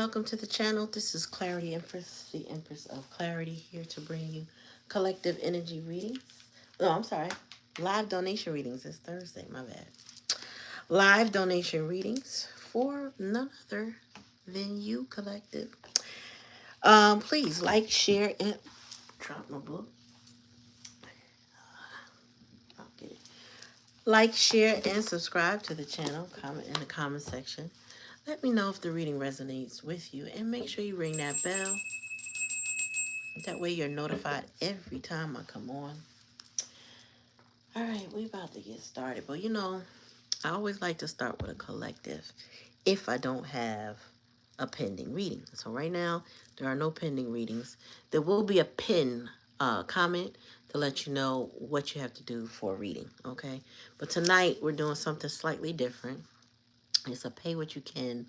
welcome to the channel. This is Clarity Empress, the Empress of Clarity, here to bring you collective energy readings. Oh, I'm sorry. Live donation readings. It's Thursday, my bad. Live donation readings for none other than you, collective. Please like, share, and drop my book. I'll get it. Like, share, and subscribe to the channel. Comment in the comment section. Let me know if the reading resonates with you, and make sure you ring that bell. That way you're notified every time I come on. All right, we about to get started. But you know, I always like to start with a collective if I don't have a pending reading. So right now, there are no pending readings. There will be a pin comment to let you know what you have to do for a reading, okay? But tonight, we're doing something slightly different. It's a pay what you can,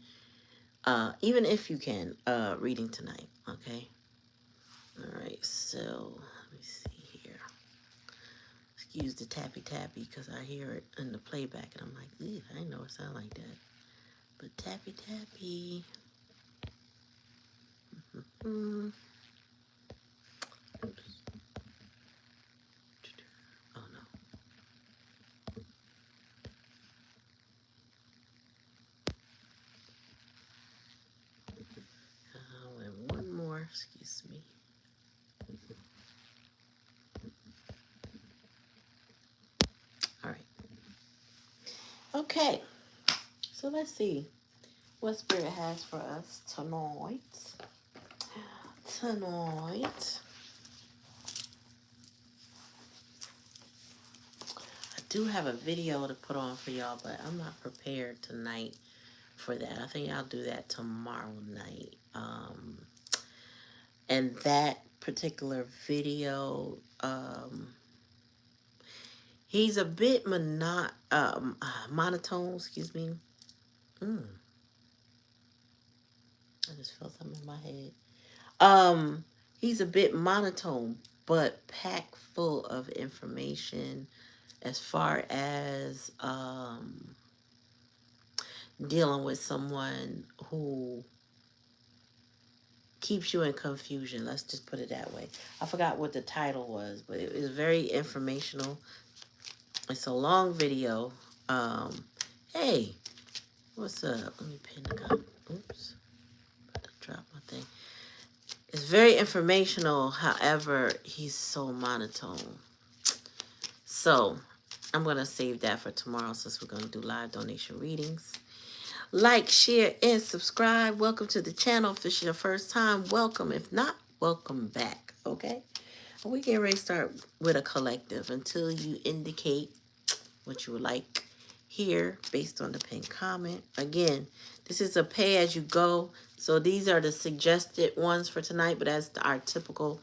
even if you can, reading tonight, okay? All right, so let me see here. Excuse the tappy because I hear it in the playback and I'm like, ew, I didn't know it sounded like that. But tappy. Oops. Oh no. And one more, excuse me. All right. Okay. So let's see what Spirit has for us tonight. I do have a video to put on for y'all, but I'm not prepared tonight for that. I think I'll do that tomorrow night. And that particular video, he's a bit monotone, excuse me. I just felt something in my head. He's a bit monotone, but packed full of information as far as dealing with someone who keeps you in confusion. Let's just put it that way. I forgot what the title was, but it was very informational. It's a long video. Hey, what's up? Let me pin the comment. Oops, about to drop my thing. It's very informational. However, he's so monotone. So I'm gonna save that for tomorrow since we're gonna do live donation readings. Like, share, and subscribe. Welcome to the channel. If it's your first time, welcome. If not, welcome back, okay? We get ready to start with a collective until you indicate what you would like here based on the pinned comment. Again, this is a pay as you go. So these are the suggested ones for tonight, but that's our typical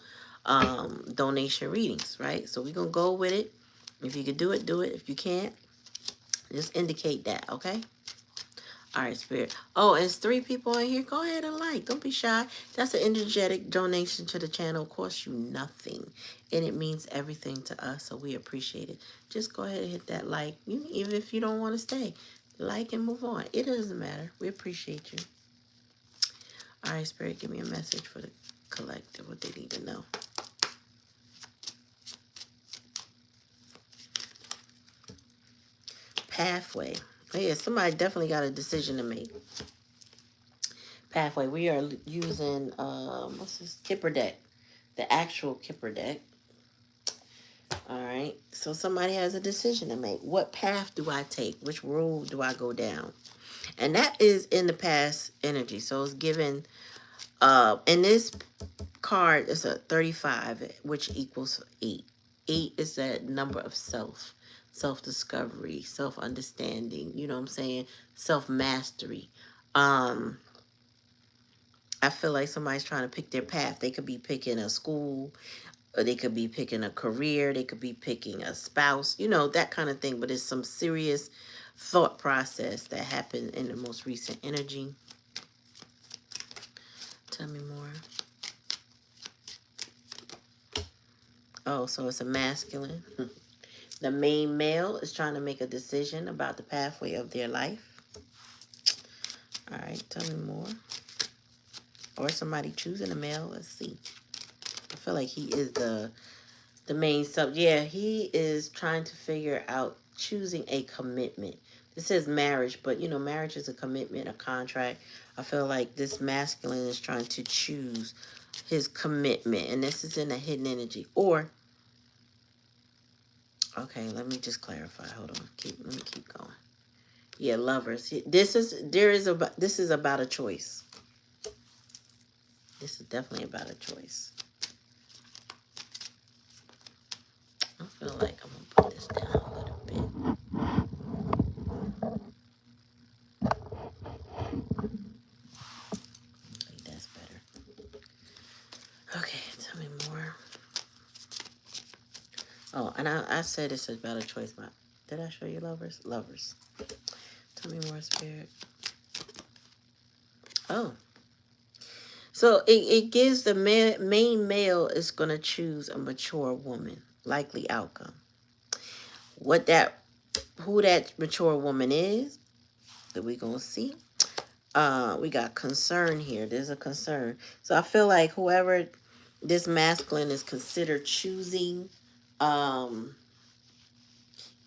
donation readings, right? So we're going to go with it. If you can do it, do it. If you can't, just indicate that, okay? All right, Spirit. Oh, it's 3 people in here. Go ahead and like. Don't be shy. That's an energetic donation to the channel. It costs you nothing. And it means everything to us, so we appreciate it. Just go ahead and hit that like. Even if you don't want to stay. Like and move on. It doesn't matter. We appreciate you. All right, Spirit, give me a message for the collective, what they need to know. Pathway. Yeah, somebody definitely got a decision to make. Pathway. We are using, what's this? Kipper deck. The actual Kipper deck. All right. So somebody has a decision to make. What path do I take? Which road do I go down? And that is in the past energy. So it's given, in this card, it's a 35, which equals 8. 8 is that number of self-discovery, self-understanding, you know what I'm saying? Self-mastery. I feel like somebody's trying to pick their path. They could be picking a school, or they could be picking a career. They could be picking a spouse, you know, that kind of thing. But it's some serious thought process that happened in the most recent energy. Tell me more. Oh, so it's a masculine. The main male is trying to make a decision about the pathway of their life. All right, tell me more. Or somebody choosing a male. Let's see. I feel like he is the main sub. Yeah, he is trying to figure out choosing a commitment. This says marriage, but you know, marriage is a commitment, a contract. I feel like this masculine is trying to choose his commitment, and this is in a hidden energy. Or, okay, let me just clarify. Hold on. Let me keep going. Yeah, lovers. This is about a choice. This is definitely about a choice. I feel like I'm gonna put this down a little bit. Okay, that's better. Okay, tell me more. Oh, and I said it's about a choice. Did I show you lovers? Lovers. Tell me more, spirit. Oh. So it gives the main male is going to choose a mature woman. Likely outcome. Who that mature woman is, that we going to see. We got concern here. There's a concern. So I feel like whoever this masculine is considered choosing,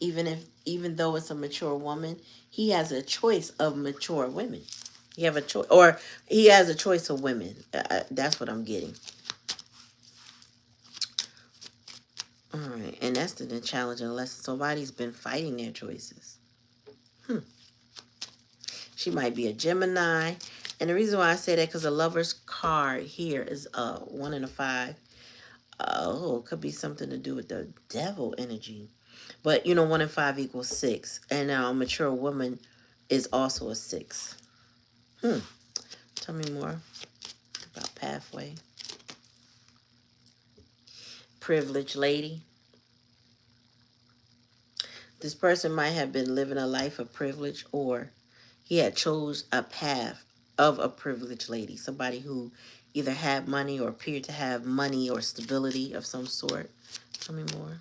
even though it's a mature woman, he has a choice of mature women. He have a choice, or he has a choice of women. That's what I'm getting. All right, and that's the challenging lesson. Somebody's been fighting their choices. She might be a Gemini, and the reason why I say that because the Lover's card here is 1 and a 5. Oh, it could be something to do with the devil energy. But, you know, 1 and 5 equals 6. And a mature woman is also a 6. Tell me more about pathway. Privileged lady. This person might have been living a life of privilege, or he had chose a path of a privileged lady. Somebody who either had money or appeared to have money or stability of some sort. Tell me more.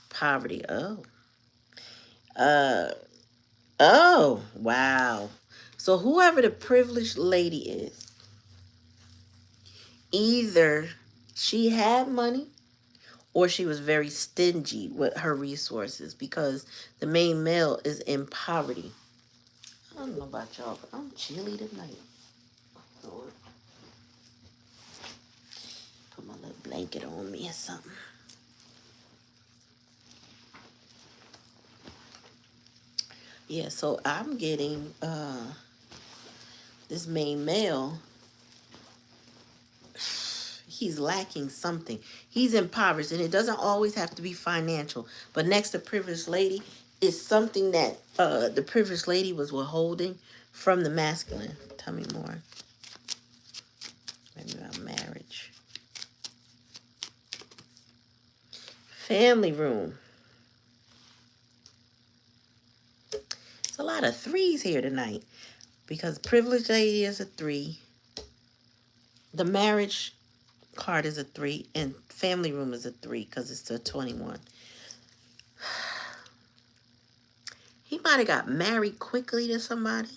Poverty. Oh, wow. So whoever the privileged lady is, either she had money or she was very stingy with her resources, because the main male is in poverty. I don't know about y'all, but I'm chilly tonight. Lord. Put my little blanket on me or something. Yeah, so I'm getting this main male. He's lacking something. He's impoverished, and it doesn't always have to be financial. But next to privileged lady is something that the privileged lady was withholding from the masculine. Tell me more. Maybe about marriage. Family room. It's a lot of 3s here tonight, because privileged lady is a 3. The marriage card is a 3, and family room is a 3 because it's a 21. He might have got married quickly to somebody.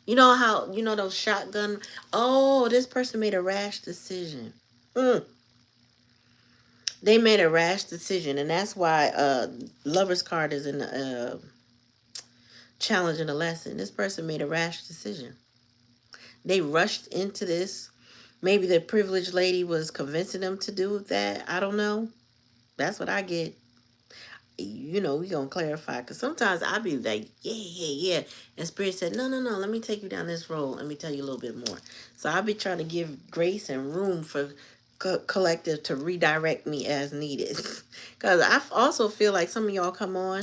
You know how, you know those shotgun, oh, this person made a rash decision. They made a rash decision, and that's why Lover's card is in the challenge and a lesson. This person made a rash decision. They rushed into this. Maybe the privileged lady was convincing them to do that. I don't know. That's what I get. You know, we gonna clarify, because sometimes I'll be like, yeah. And Spirit said, no, let me take you down this road. Let me tell you a little bit more. So I'll be trying to give grace and room for collective to redirect me as needed. Because I also feel like some of y'all come on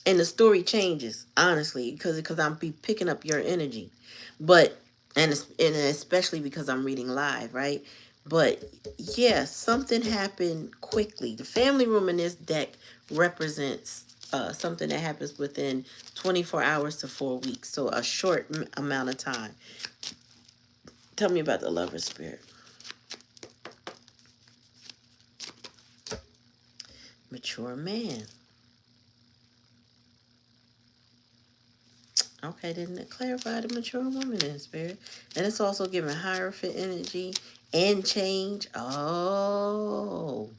and the story changes, honestly, because I'm be picking up your energy. But, and especially because I'm reading live, right? But yeah, something happened quickly. The family room in this deck represents something that happens within 24 hours to 4 weeks. So a short amount of time. Tell me about the lover spirit. Mature man. Okay, didn't clarify the mature woman in spirit. And it's also giving Hierophant energy and change. Oh.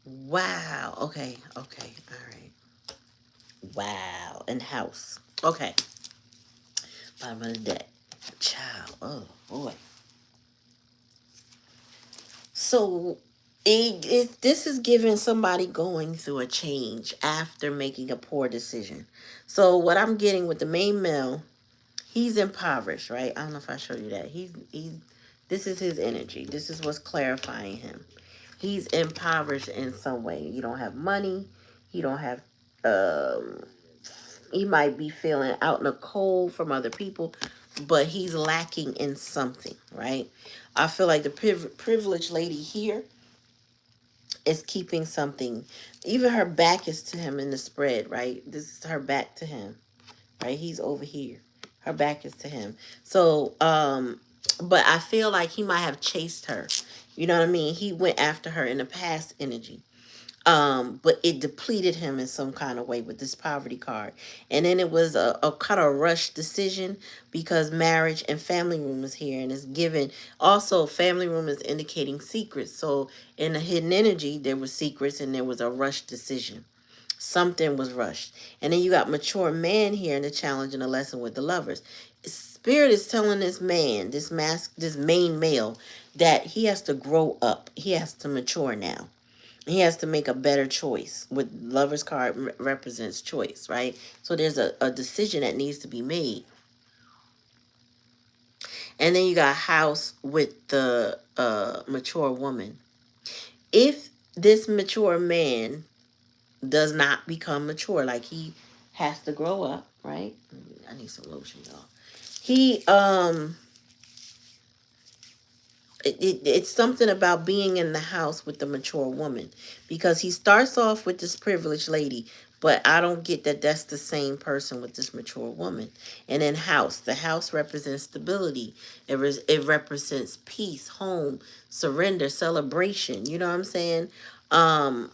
Wow. Okay. Okay. All right. Wow. And house. Okay. Bottom of the deck. Child. Oh, boy. So, this is giving somebody going through a change after making a poor decision. So, what I'm getting with the main male, he's impoverished, right? I don't know if I showed you that. This is his energy. This is what's clarifying him. He's impoverished in some way. You don't have money. He don't have, um, he might be feeling out in the cold from other people, but he's lacking in something, right? I feel like the privileged lady here is keeping something. Even her back is to him in the spread, right? This is her back to him, right? He's over here. Her back is to him. So, but I feel like he might have chased her. You know what I mean? He went after her in the past energy. But it depleted him in some kind of way with this poverty card. And then it was a kind of rushed decision because marriage and family room is here and it's given. Also, family room is indicating secrets. So in the hidden energy, there was secrets and there was a rushed decision. Something was rushed. And then you got mature man here in the challenge and the lesson with the lovers. Spirit is telling this man, this main male, that he has to grow up. He has to mature now. He has to make a better choice. With lover's card represents choice, right? So there's a decision that needs to be made. And then you got house with the mature woman. If this mature man does not become mature, like he has to grow up, right? I need some lotion, y'all. He it's something about being in the house with the mature woman, because he starts off with this privileged lady, but I don't get that that's the same person with this mature woman. And then house, the house represents stability. It represents peace, home, surrender, celebration. You know what I'm saying? Um,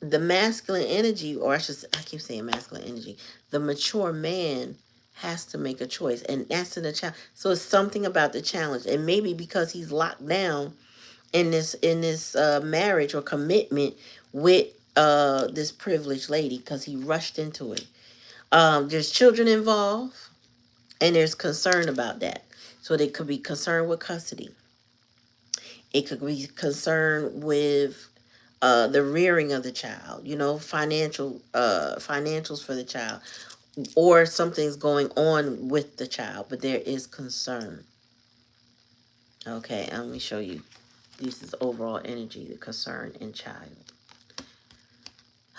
the masculine energy, or I keep saying masculine energy, the mature man has to make a choice, and that's in the challenge. So it's something about the challenge, and maybe because he's locked down in this marriage or commitment with this privileged lady, because he rushed into it. There's children involved, and there's concern about that. So they could be concerned with custody. It could be concerned with the rearing of the child, financials for the child, or something's going on with the child, but there is concern. Okay, let me show you. This is overall energy, the concern in child.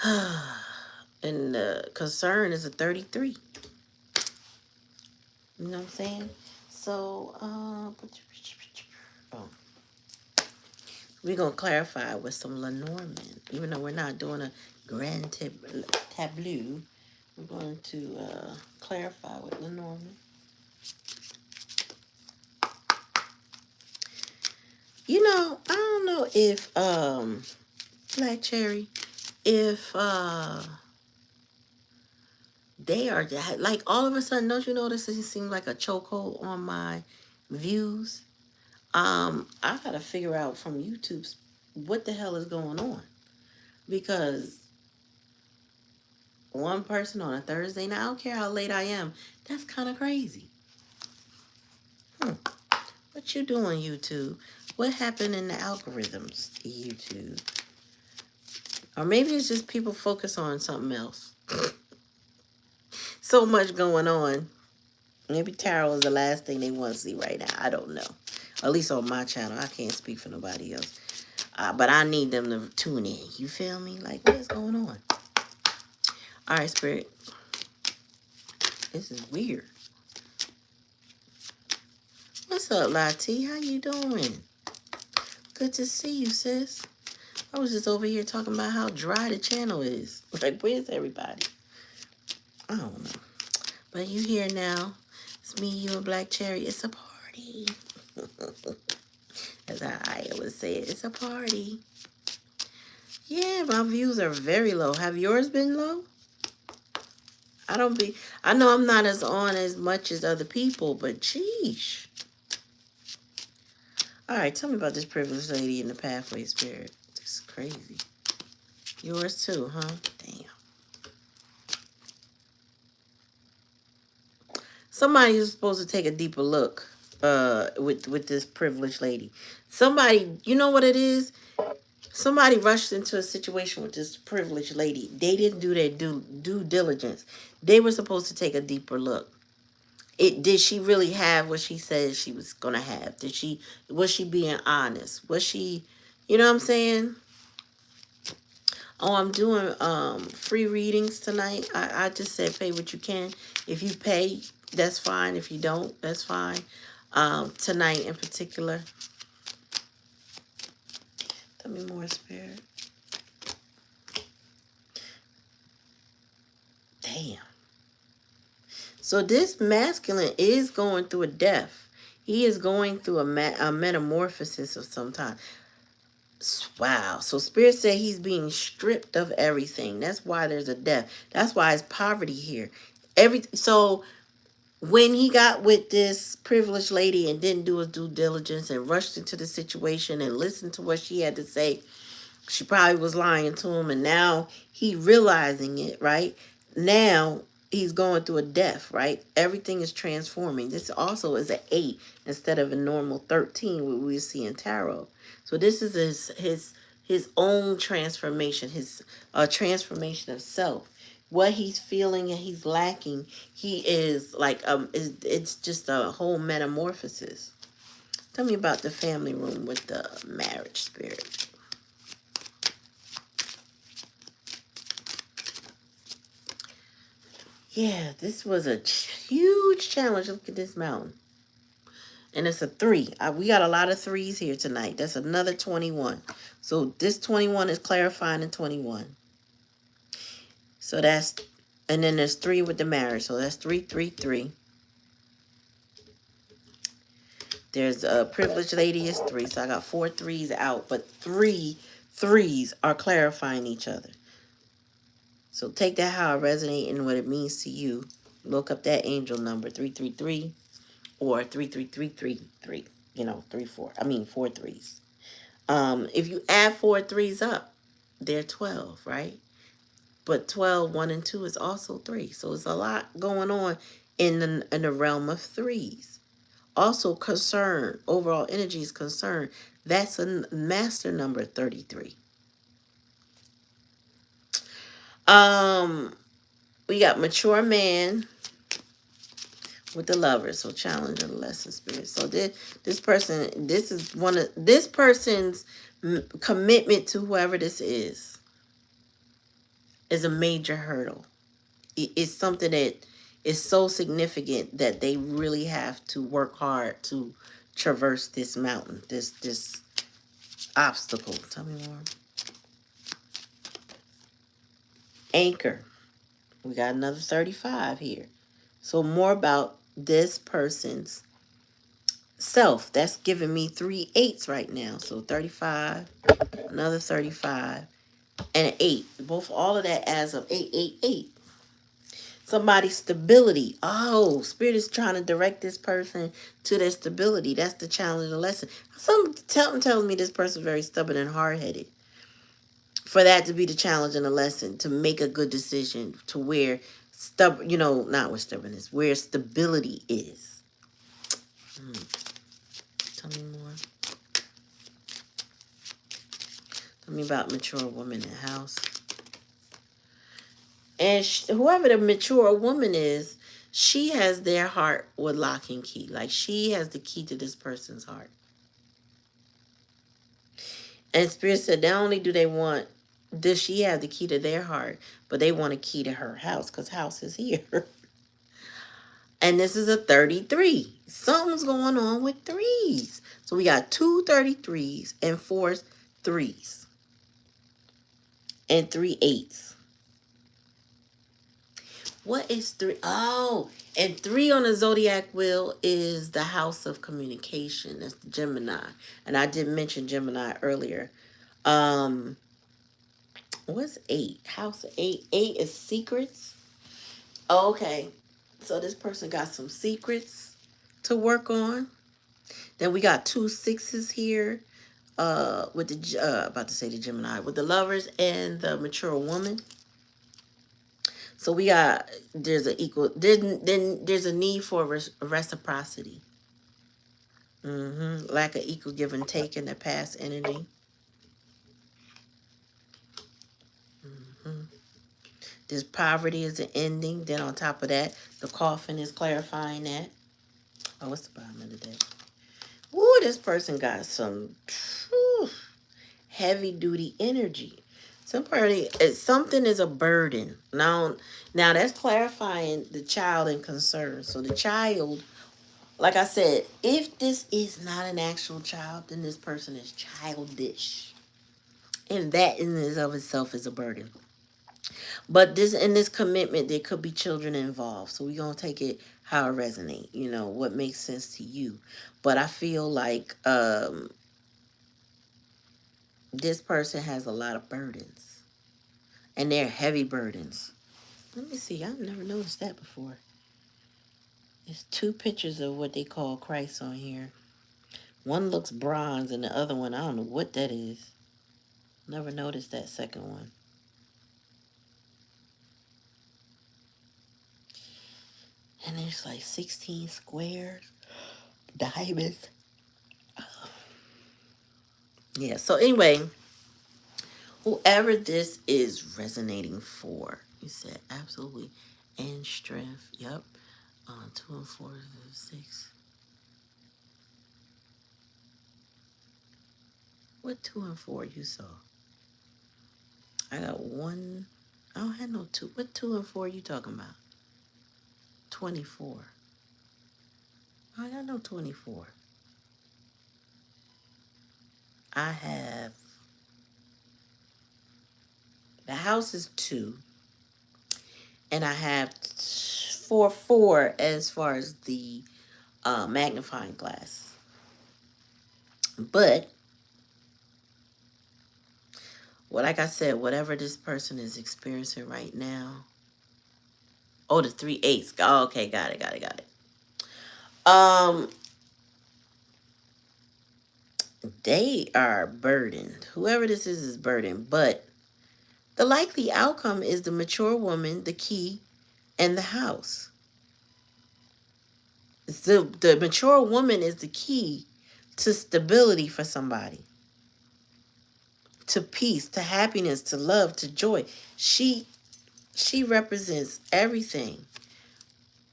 And the concern is a 33. You know what I'm saying? So, we're going to clarify with some Lenormand. Even though we're not doing a grand tableau, we're going to clarify with Lenormand. You know, I don't know if Black Cherry, if they are like, all of a sudden, don't you notice it seems like a chokehold on my views? I gotta figure out from YouTube what the hell is going on, because one person on a Thursday night, I don't care how late I am, that's kind of crazy. What you doing, YouTube? What happened in the algorithms, YouTube? Or maybe it's just people focus on something else. So much going on. Maybe tarot is the last thing they want to see right now. I don't know. At least on my channel. I can't speak for nobody else. But I need them to tune in. You feel me? Like, what is going on? All right, Spirit. This is weird. What's up, Lati? How you doing? Good to see you, sis. I was just over here talking about how dry the channel is. Like, where's everybody? I don't know. But you here now. It's me, you, and Black Cherry. It's a party. As I would say it. It's a party. Yeah, my views are very low. Have yours been low? I know I'm not as on as much as other people, but sheesh. All right, tell me about this privileged lady in the pathway spirit. This is crazy. Yours too, huh? Damn. Somebody is supposed to take a deeper look with this privileged lady. Somebody, you know what it is? Somebody rushed into a situation with this privileged lady. They didn't do their due diligence. They were supposed to take a deeper look. Did she really have what she said she was gonna have? Was she being honest? Was she, you know what I'm saying? Oh, I'm doing free readings tonight. I just said pay what you can. If you pay, that's fine. If you don't, that's fine. Tonight in particular. Tell me more, Spirit. Damn. So this masculine is going through a death. He is going through a metamorphosis of some time. Wow. So Spirit said he's being stripped of everything. That's why there's a death. That's why it's poverty here. So when he got with this privileged lady and didn't do his due diligence and rushed into the situation and listened to what she had to say, she probably was lying to him, and now he realizing it, right? Now he's going through a death, right? Everything is transforming. This also is an 8 instead of a normal 13, what we see in tarot. So this is his own transformation, his transformation of self. What he's feeling and he's lacking, he is like it's just a whole metamorphosis. Tell me about the family room with the marriage spirit. Yeah, this was a huge challenge. Look at this mountain. And it's a 3. We got a lot of 3s here tonight. That's another 21. So this 21 is clarifying in 21. So that's, and then there's 3 with the marriage. So that's 3, 3, 3. There's a privileged lady is 3. So I got 4 3s out. But 3 3s are clarifying each other. So take that how it resonates and what it means to you. Look up that angel number 333 or 33333. You know, 3 4. I mean 4 3s. If you add 4 3s up, they're 12, right? But 12, 1 and 2 is also 3. So it's a lot going on in the realm of 3s. Also concern, overall energy is concern. That's a master number 33. We got mature man with the lover. So challenge and lesson spirit. So this person's commitment to whoever this is a major hurdle. It's something that is so significant that they really have to work hard to traverse this mountain, this obstacle. Tell me more. Anchor. We got another 35 here. So more about this person's self. That's giving me 3 8s right now. So 35, another 35, and an 8. All of that adds up 8, 8, 8. Somebody's stability. Oh, Spirit is trying to direct this person to their stability. That's the challenge and the lesson. Something tells me this person is very stubborn and hard-headed. For that to be the challenge and the lesson, to make a good decision, to where not with stubbornness, where stability is. Tell me more. Tell me about mature woman in the house. And whoever the mature woman is, she has their heart with lock and key. Like she has the key to this person's heart. And Spirit said not only does she have the key to their heart, but they want a key to her house because house is here. And this is a 33. Something's going on with 3s. So we got 2 33s and 4 3s. And 3 8s. What is 3? Oh, and 3 on the zodiac wheel is the house of communication. That's the Gemini. And I did mention Gemini earlier. What's 8? House 8. 8 is secrets. Okay. So this person got some secrets to work on. Then we got two sixes here. With the about to say the Gemini, with the lovers and the mature woman. So we got, there's a equal, then there's a need for reciprocity. Lack of equal give and take in the past energy. hmm This poverty is an ending. Then on top of that, the coffin is clarifying that. Oh, what's the bottom of the deck? Ooh, this person got some heavy duty energy. Something is a burden. Now that's clarifying the child in concern. So the child, like I said, if this is not an actual child, then this person is childish. And that in and of itself is a burden. But this, in this commitment, there could be children involved. So we're gonna take it how it resonates, what makes sense to you. But I feel like this person has a lot of burdens. And they're heavy burdens. Let me see. I've never noticed that before. There's two pictures of what they call Christ on here. One looks bronze and the other one, I don't know what that is. Never noticed that second one. And there's like 16 squares, diamonds. Yeah, so anyway, whoever this is resonating for, you said absolutely. And strength, yep. 2 and 4 is 6. What 2 and 4 you saw? I got 1. I don't have no 2. What 2 and 4 you talking about? 24. I got no 24. I have, the house is 2, and I have 4 as far as the magnifying glass. But like I said, whatever this person is experiencing right now. Oh, the 3 eights. Oh, okay, got it. Um, they are burdened. Whoever this is burdened, but the likely outcome is the mature woman, the key, and the house. The mature woman is the key to stability for somebody, to peace, to happiness, to love, to joy. She represents everything.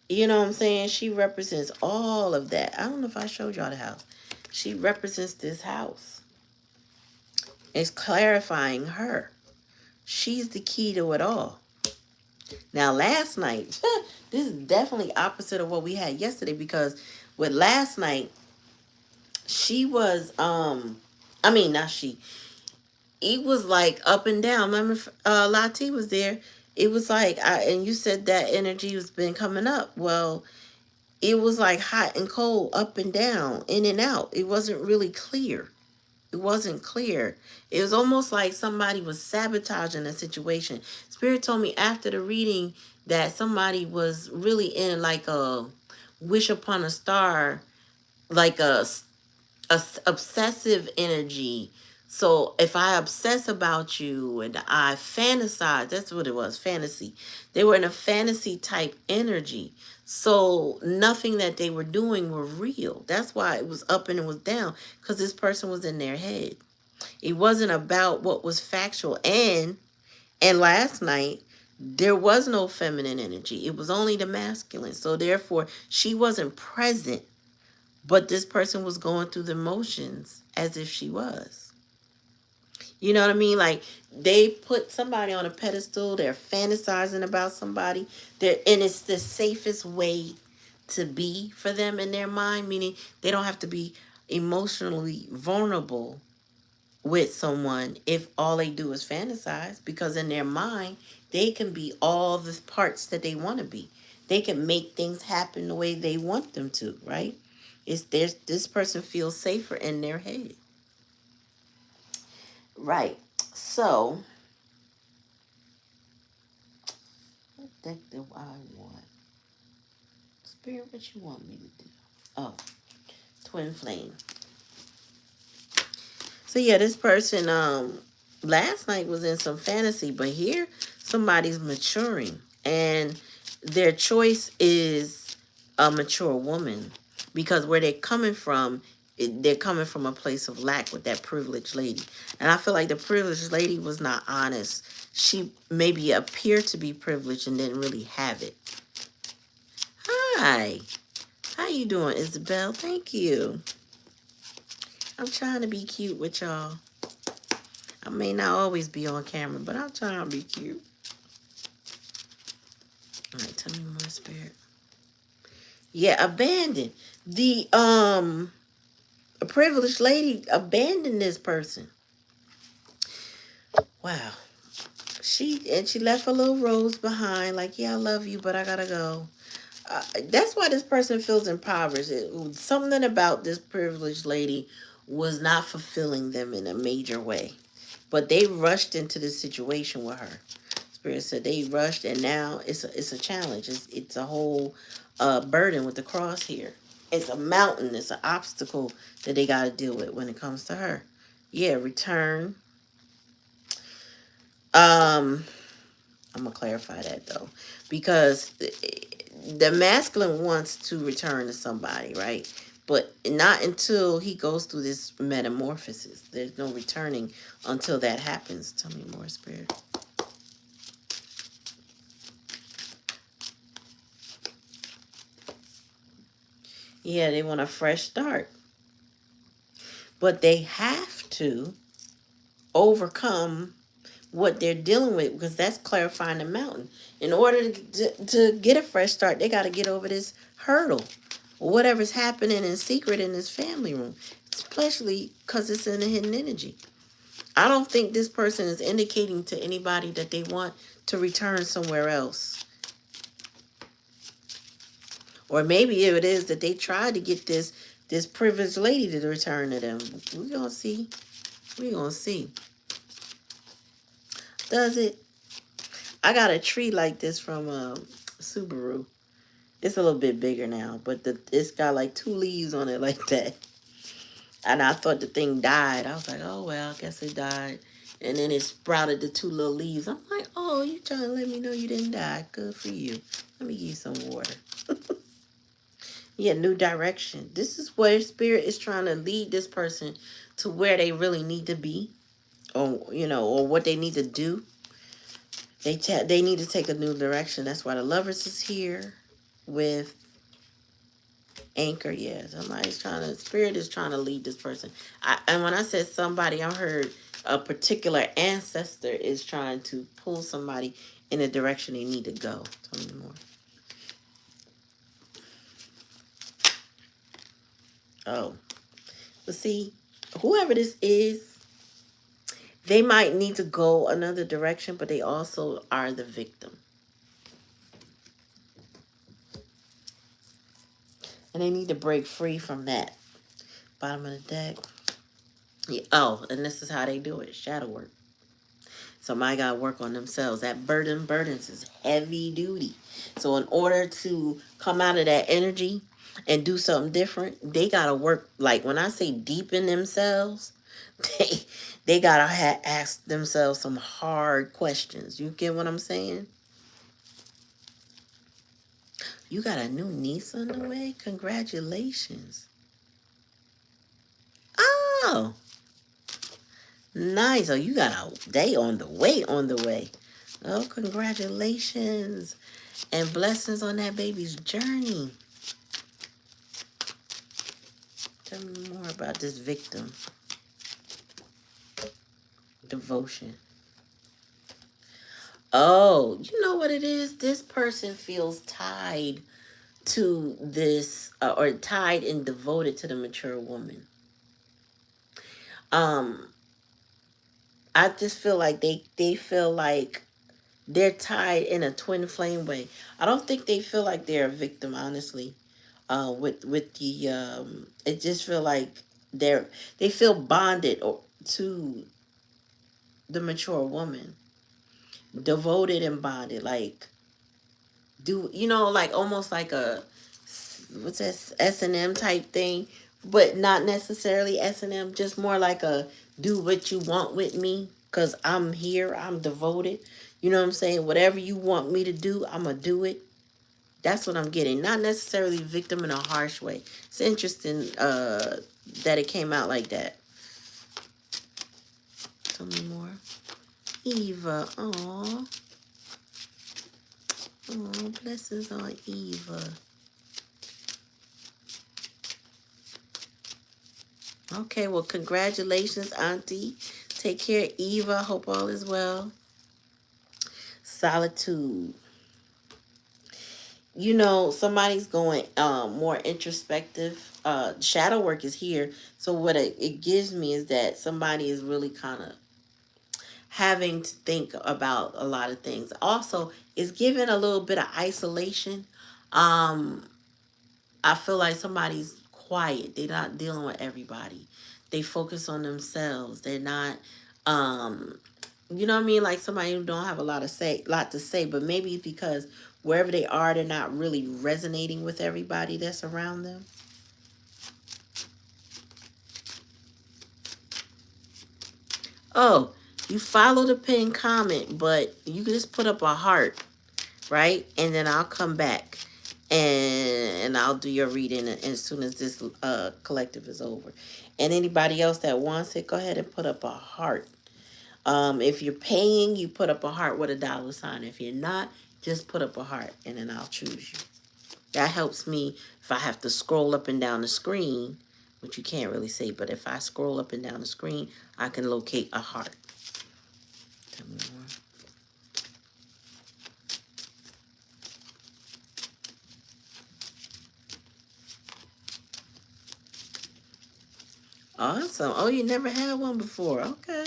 You know what I'm saying? She represents all of that. I don't know if I showed y'all the house. She represents this house. It's clarifying her. She's the key to it all. Now, last night, this is definitely opposite of what we had yesterday, because with last night, she was, I mean, not she, it was like up and down. Remember, Lati was there. It was like, and you said that energy has been coming up. Well, it was like hot and cold, up and down, in and out. It wasn't really clear. It wasn't clear. It was almost like somebody was sabotaging the situation. Spirit told me after the reading that somebody was really in like a wish upon a star, like a obsessive energy. So if I obsess about you and I fantasize, that's what it was, fantasy. They were in a fantasy type energy. So nothing that they were doing were real. That's why it was up and it was down, because this person was in their head. It wasn't about what was factual. And last night there was no feminine energy. It was only the masculine. So therefore she wasn't present, but this person was going through the motions as if she was. You know what I mean? Like, they put somebody on a pedestal. They're fantasizing about somebody. And it's the safest way to be for them in their mind, meaning they don't have to be emotionally vulnerable with someone if all they do is fantasize, because in their mind, they can be all the parts that they want to be. They can make things happen the way they want them to, right? This person feels safer in their head. Right. So deck that I want. Spirit, what you want me to do? Oh, twin flame. So yeah, this person last night was in some fantasy, but here somebody's maturing and their choice is a mature woman because where they're coming from, they're coming from a place of lack with that privileged lady. And I feel like the privileged lady was not honest. She maybe appeared to be privileged and didn't really have it. Hi. How you doing, Isabel? Thank you. I'm trying to be cute with y'all. I may not always be on camera, but I'm trying to be cute. All right, tell me more, Spirit. Yeah, abandoned. The a privileged lady abandoned this person. Wow. She left a little rose behind, like, yeah, I love you, but I gotta go. That's why this person feels impoverished. Something about this privileged lady was not fulfilling them in a major way. But they rushed into this situation with her. Spirit said they rushed, and now it's a challenge. It's a whole burden with the cross here. It's a mountain. It's an obstacle that they got to deal with when it comes to her. Yeah, return. I'm gonna clarify that though, because the masculine wants to return to somebody, right? But not until he goes through this metamorphosis. There's no returning until that happens. Tell me more, Spirit. Yeah, they want a fresh start. But they have to overcome what they're dealing with because that's clarifying the mountain. In order to get a fresh start, they got to get over this hurdle. Whatever's happening in secret in this family room, especially because it's in a hidden energy. I don't think this person is indicating to anybody that they want to return somewhere else. Or maybe it is that they tried to get this privileged lady to return to them. We're going to see. We're going to see. Does it? I got a tree like this from Subaru. It's a little bit bigger now, but it's got like 2 leaves on it like that. And I thought the thing died. I was like, oh, well, I guess it died. And then it sprouted the 2 little leaves. I'm like, oh, you trying to let me know you didn't die. Good for you. Let me give you some water. Yeah, new direction. This is where Spirit is trying to lead this person to where they really need to be. Or, or what they need to do. They need to take a new direction. That's why the Lovers is here with Anchor. Yeah, Spirit is trying to lead this person. And when I said somebody, I heard a particular ancestor is trying to pull somebody in the direction they need to go. Tell me more. Oh, but see, whoever this is, they might need to go another direction, but they also are the victim. And they need to break free from that. Bottom of the deck. Yeah. Oh, and this is how they do it. Shadow work. Somebody got to work on themselves. That burdens is heavy duty. So in order to come out of that energy and do something different, they got to work. Like when I say deepen themselves, they, they got to ask themselves some hard questions. You get what I'm saying? You got a new niece on the way? Congratulations. Oh, nice. Oh, you got a day on the way. Oh, congratulations. And blessings on that baby's journey. Tell me more about this victim. Devotion. Oh, you know what it is? This person feels tied to this, or tied and devoted to the mature woman. I just feel like they feel like they're tied in a twin flame way. I don't think they feel like they're a victim, honestly. With the it just feel like they feel bonded to the mature woman, devoted and bonded. Like do, you know, like almost like a, what's that, S&M type thing, but not necessarily S&M, just more like a do what you want with me, because I'm here, I'm devoted. You know what I'm saying? Whatever you want me to do, I'm going to do it. That's what I'm getting. Not necessarily victim in a harsh way. It's interesting that it came out like that. Tell me more. Eva, aw. Oh, blessings on Eva. Okay, well, congratulations, Auntie. Take care, Eva. Hope all is well. Solitude. You know, somebody's going more introspective. Shadow work is here. So what it gives me is that somebody is really kind of having to think about a lot of things. Also, it's giving a little bit of isolation. Um, I feel like somebody's quiet. They're not dealing with everybody. They focus on themselves. They're not, um, you know what I mean? Like somebody who don't have a lot to say, but maybe it's because wherever they are, they're not really resonating with everybody that's around them. Oh, you follow the pinned comment, but you can just put up a heart, right? And then I'll come back and I'll do your reading as soon as this collective is over. And anybody else that wants it, go ahead and put up a heart. If you're paying, you put up a heart with a dollar sign. If you're not, just put up a heart and then I'll choose you. That helps me if I have to scroll up and down the screen, which you can't really see, but if I scroll up and down the screen, I can locate a heart. Tell me more. Awesome. Oh, you never had one before. Okay.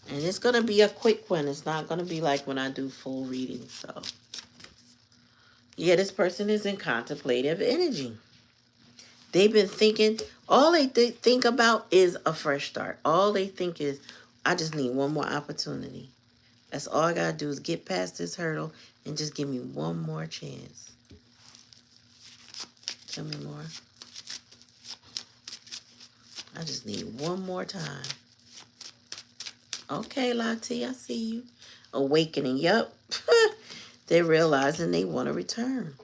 And it's going to be a quick one. It's not going to be like when I do full readings. So, yeah, this person is in contemplative energy. They've been thinking, all they think about is a fresh start. All they think is, I just need one more opportunity. That's all I got to do is get past this hurdle and just give me one more chance. Tell me more. I just need one more time. Okay, Lottie, I see you. Awakening, yep. They're realizing they want to return.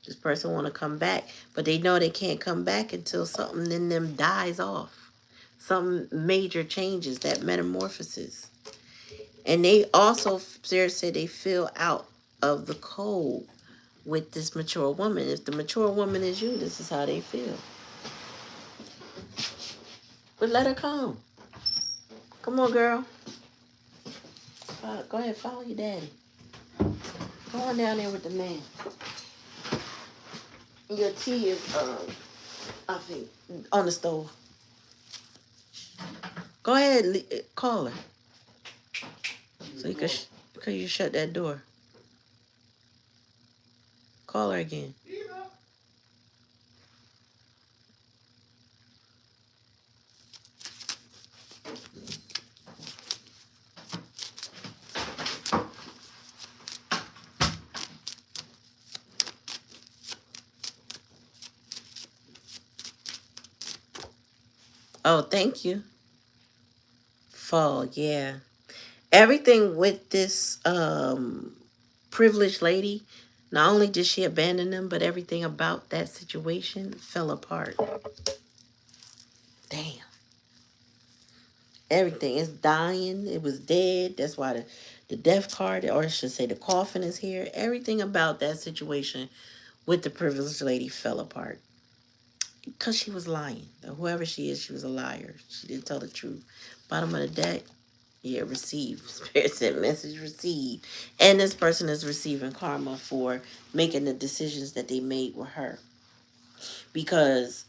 This person want to come back, but they know they can't come back until something in them dies off. Some major changes, that metamorphosis. And they also, Sarah said, they feel out of the cold with this mature woman. If the mature woman is you, this is how they feel. But let her come. Come on, girl. Go ahead, follow your daddy. Go on down there with the man. Your tea is, I think, on the stove. Go ahead, call her. So you could you shut that door. Call her again. Oh, thank you. Fall, yeah. Everything with this privileged lady, not only did she abandon them, but everything about that situation fell apart. Damn. Everything is dying. It was dead. That's why the death card, or I should say the coffin is here. Everything about that situation with the privileged lady fell apart. Because she was lying. Whoever she is, she was a liar. She didn't tell the truth. Bottom of the deck, yeah, received. Spirit said message received. And this person is receiving karma for making the decisions that they made with her. Because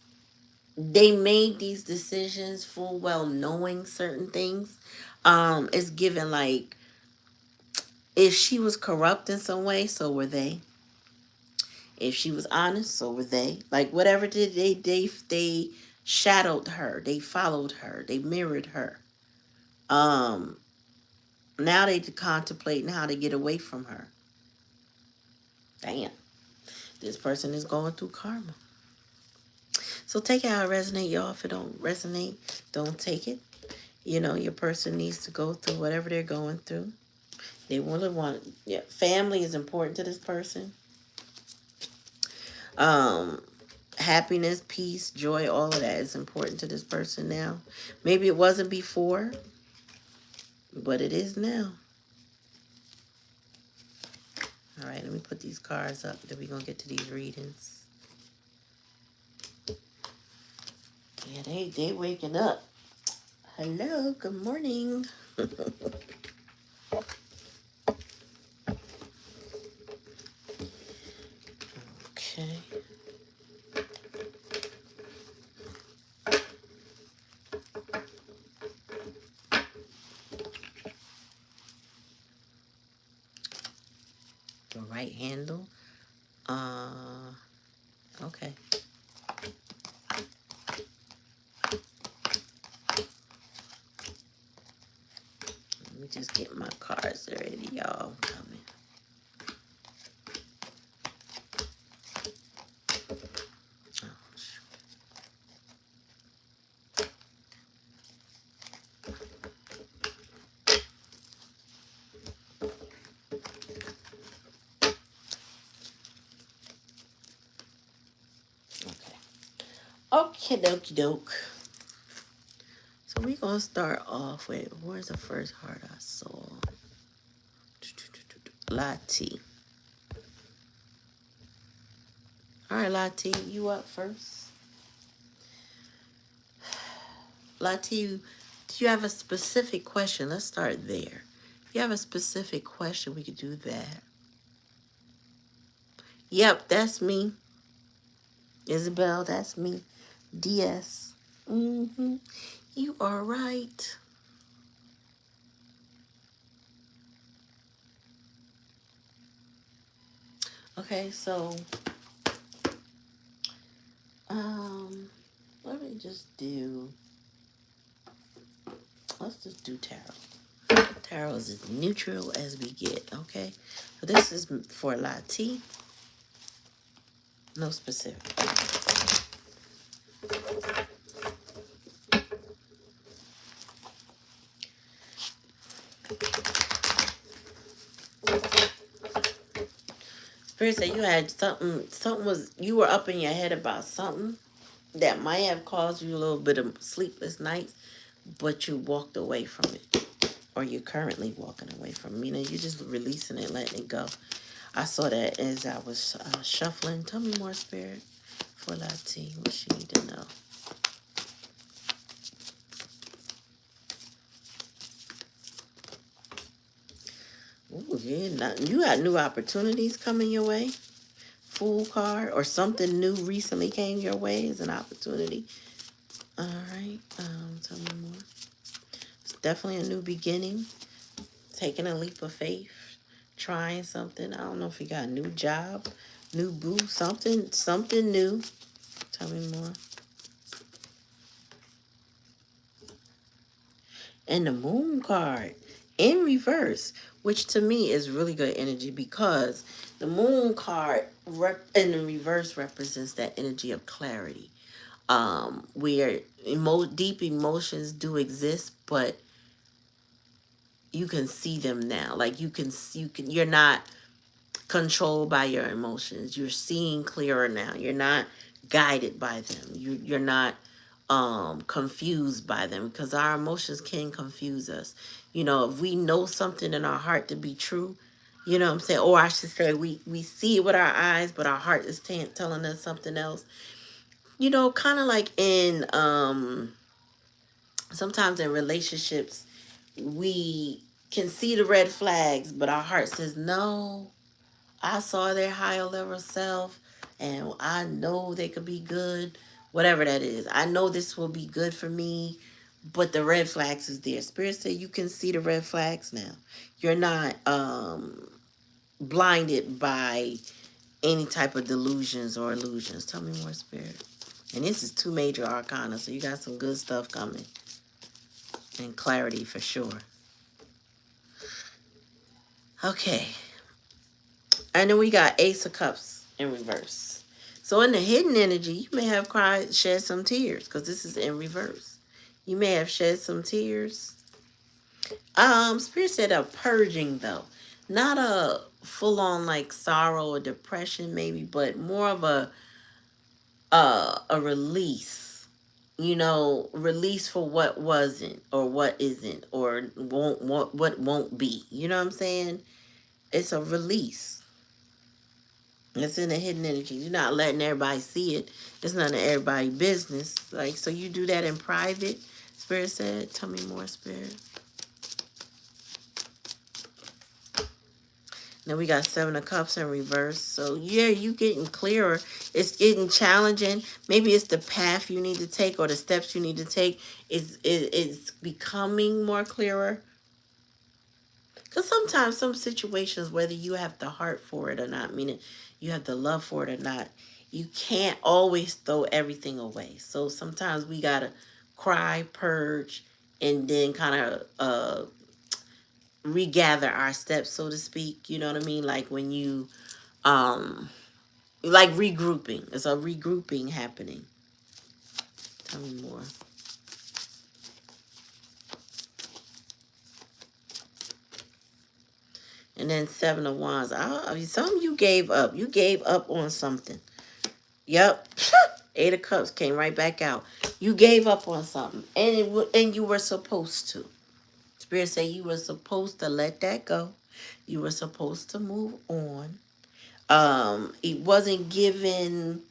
they made these decisions full well knowing certain things. It's given like, if she was corrupt in some way, so were they. If she was honest, so were they. Like whatever did they shadowed her, they followed her, they mirrored her. Um, Now they contemplating how to get away from her. Damn. This person is going through karma. So take it how it resonate, y'all. If it don't resonate, don't take it. You know, your person needs to go through whatever they're going through. They yeah, family is important to this person. Happiness, peace, joy, all of that is important to this person now. Maybe it wasn't before, but it is now. All right, let me put these cards up. Then we're going to get to these readings. Yeah, they waking up. Hello, good morning. Okay. The right handle. Okay. Let me just get my cards ready, y'all. Coming. Okay, dokie doke. So we're going to start off with, where's the first heart I saw? Lati. All right, Lati, you up first? Lati, do you have a specific question? Let's start there. If you have a specific question, we could do that. Yep, that's me. Isabel, that's me. DS. Mm-hmm. You are right. Okay, so let me just do, let's just do tarot. Tarot is as neutral as we get, okay? So this is for Lati. No specific. Spirit said you had something was, you were up in your head about something that might have caused you a little bit of sleepless nights, but you walked away from it. Or you're currently walking away from it. You know, you're just releasing it, letting it go. I saw that as I was shuffling. Tell me more, Spirit, for Lati. What she need to know. Ooh, yeah, you got new opportunities coming your way. Fool card or something new recently came your way as an opportunity. All right. Tell me more. It's definitely a new beginning. Taking a leap of faith. Trying something. I don't know if you got a new job, new boo, something new. Tell me more. And the moon card in reverse, which to me is really good energy because the moon card in the reverse represents that energy of clarity. Where deep emotions do exist, but you can see them now. Like you're not controlled by your emotions. You're seeing clearer now. You're not guided by them. You're not confused by them, because our emotions can confuse us. You know, if we know something in our heart to be true, you know what I'm saying? Or I should say we see it with our eyes, but our heart is telling us something else. You know, kind of like in sometimes in relationships, we can see the red flags, but our heart says, no, I saw their higher level self, and I know they could be good, whatever that is. I know this will be good for me, but the red flags is there. Spirit said you can see the red flags now. You're not blinded by any type of delusions or illusions. Tell me more, Spirit. And this is 2 major arcana, so you got some good stuff coming. And clarity for sure. Okay. And then we got Ace of Cups in reverse. So in the hidden energy, you may have cried, shed some tears, because this is in reverse. You may have shed some tears. Spirit said a purging though. Not a full on like sorrow or depression maybe, but more of a release. You know, release for what wasn't or what isn't or won't what won't be. You know what I'm saying? It's a release. It's in the hidden energy. You're not letting everybody see it. It's none of everybody's business. Like, so you do that in private. Spirit said, tell me more, Spirit. Then we got Seven of Cups in reverse. So yeah, you getting clearer. It's getting challenging. Maybe it's the path you need to take or the steps you need to take. It's becoming more clearer. Because sometimes some situations, whether you have the heart for it or not, meaning you have the love for it or not, you can't always throw everything away. So sometimes we got to cry, purge, and then kind of regather our steps, so to speak. You know what I mean? Like when you, like regrouping. It's a regrouping happening. Tell me more. And then Seven of Wands. Some of you gave up. You gave up on something. Yep. Eight of Cups came right back out. You gave up on something. And you were supposed to. Spirit say you were supposed to let that go. You were supposed to move on. It wasn't given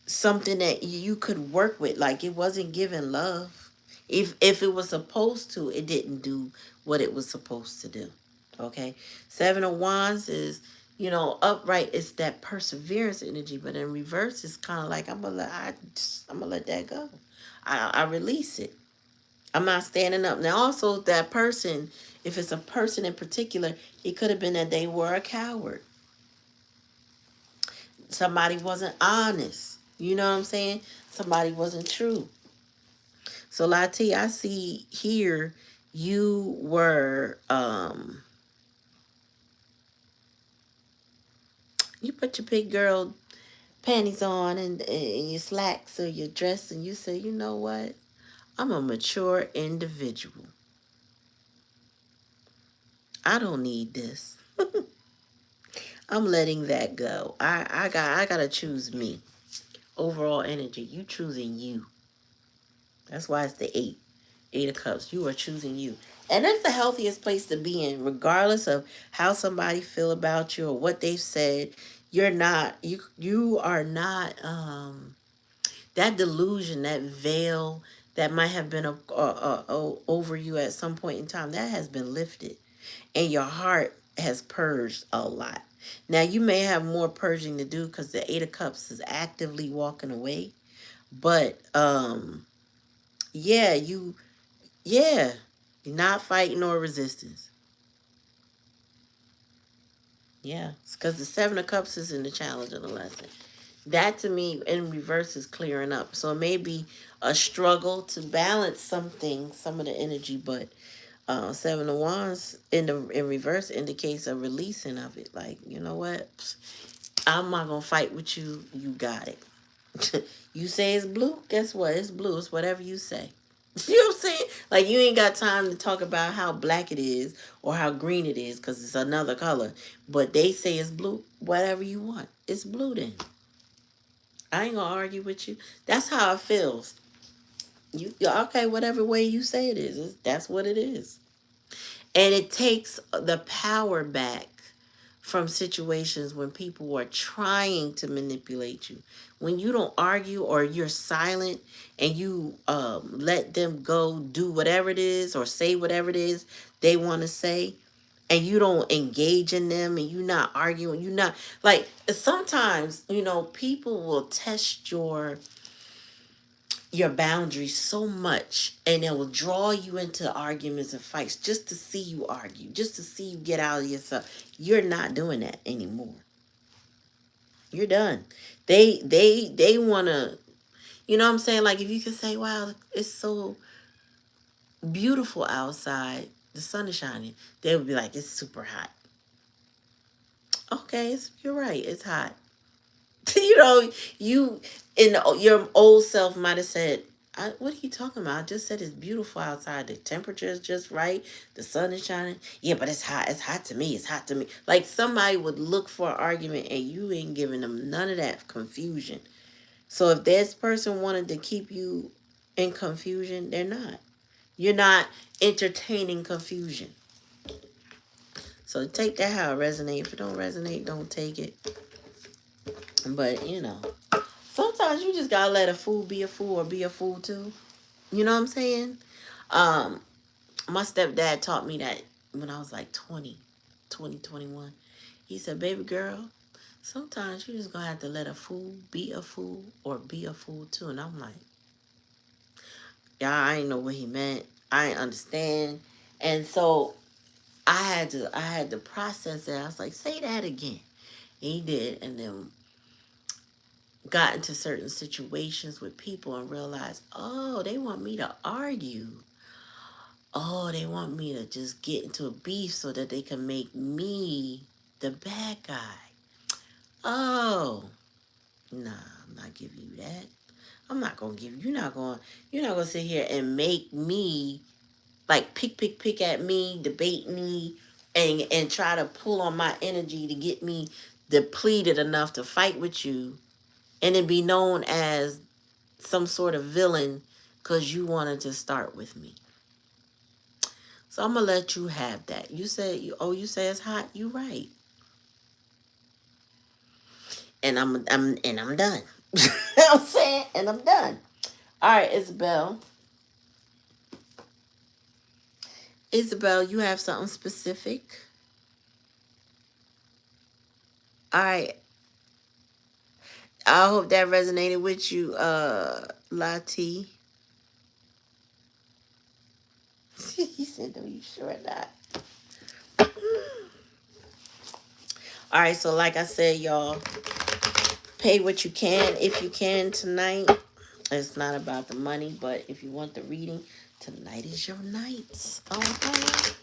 something that you could work with. Like it wasn't given love. If it was supposed to, it didn't do what it was supposed to do. Okay. Seven of Wands is, you know, upright. It's that perseverance energy, but in reverse, it's kind of like I'm gonna let that go. I release it. I'm not standing up. Now, also that person, if it's a person in particular, it could have been that they were a coward. Somebody wasn't honest. You know what I'm saying? Somebody wasn't true. So Lati, I see here you were you put your big girl panties on and your slacks or your dress and you say, you know what? I'm a mature individual. I don't need this. I'm letting that go. I gotta choose me. Overall energy. You choosing you. That's why it's the eight. Eight of Cups. You are choosing you. And that's the healthiest place to be in, regardless of how somebody feel about you or what they've said. You're not, you are not, that delusion, that veil that might have been over you at some point in time, that has been lifted. And your heart has purged a lot. Now, you may have more purging to do because the Eight of Cups is actively walking away. But, yeah, yeah, you're not fighting or resistance. Yeah, it's because the Seven of Cups is in the challenge of the lesson. That to me in reverse is clearing up. So it may be a struggle to balance some things, some of the energy, but Seven of Wands in reverse indicates a releasing of it. Like, you know what? I'm not gonna fight with you. You got it. You say it's blue, guess what? It's blue. It's whatever you say. You know what I'm saying? Like, you ain't got time to talk about how black it is or how green it is because it's another color. But they say it's blue. Whatever you want. It's blue then. I ain't gonna argue with you. That's how it feels. Okay, whatever way you say it is, that's what it is. And it takes the power back from situations when people are trying to manipulate you. When you don't argue or you're silent and you let them go do whatever it is or say whatever it is they want to say, and you don't engage in them and you're not arguing, you're not like sometimes, you know, people will test your boundaries so much and it will draw you into arguments and fights just to see you argue, just to see you get out of yourself. You're not doing that anymore. You're done. They want to, you know what I'm saying? Like if you can say, wow, it's so beautiful outside, The sun is shining. They would be like, it's super hot. Okay, you're right. It's hot. You know, you in your old self might have said, "What are you talking about? I just said it's beautiful outside. The temperature is just right. The sun is shining. Yeah, but it's hot. It's hot to me. It's hot to me." Like somebody would look for an argument, and you ain't giving them none of that confusion. So if this person wanted to keep you in confusion, they're not. You're not entertaining confusion. So take that how it resonates. If it don't resonate, don't take it. But you know. Sometimes you just gotta let a fool be a fool or be a fool too. You know what I'm saying? Um, my stepdad taught me that when I was like 21. He said, baby girl, sometimes you just gonna have to let a fool be a fool or be a fool too. And I'm like, yeah, I ain't know what he meant. I ain't understand. And so I had to process it. I was like, say that again. And he did. And then got into certain situations with people and realized, oh, they want me to argue. Oh, they want me to just get into a beef so that they can make me the bad guy. Oh, nah, I'm not giving you that. I'm not gonna give you. You're not gonna sit here and make me like pick at me, debate me, and try to pull on my energy to get me depleted enough to fight with you, and then be known as some sort of villain because you wanted to start with me. So I'm gonna let you have that. You say you say it's hot. You right, and I'm done. You know what I'm saying, and I'm done. All right, Isabel. Isabel, you have something specific. All right, I hope that resonated with you, Lati. He said, "No, you sure not?" All right, so like I said, y'all, pay what you can if you can tonight. It's not about the money, but if you want the reading, tonight is your night. Okay.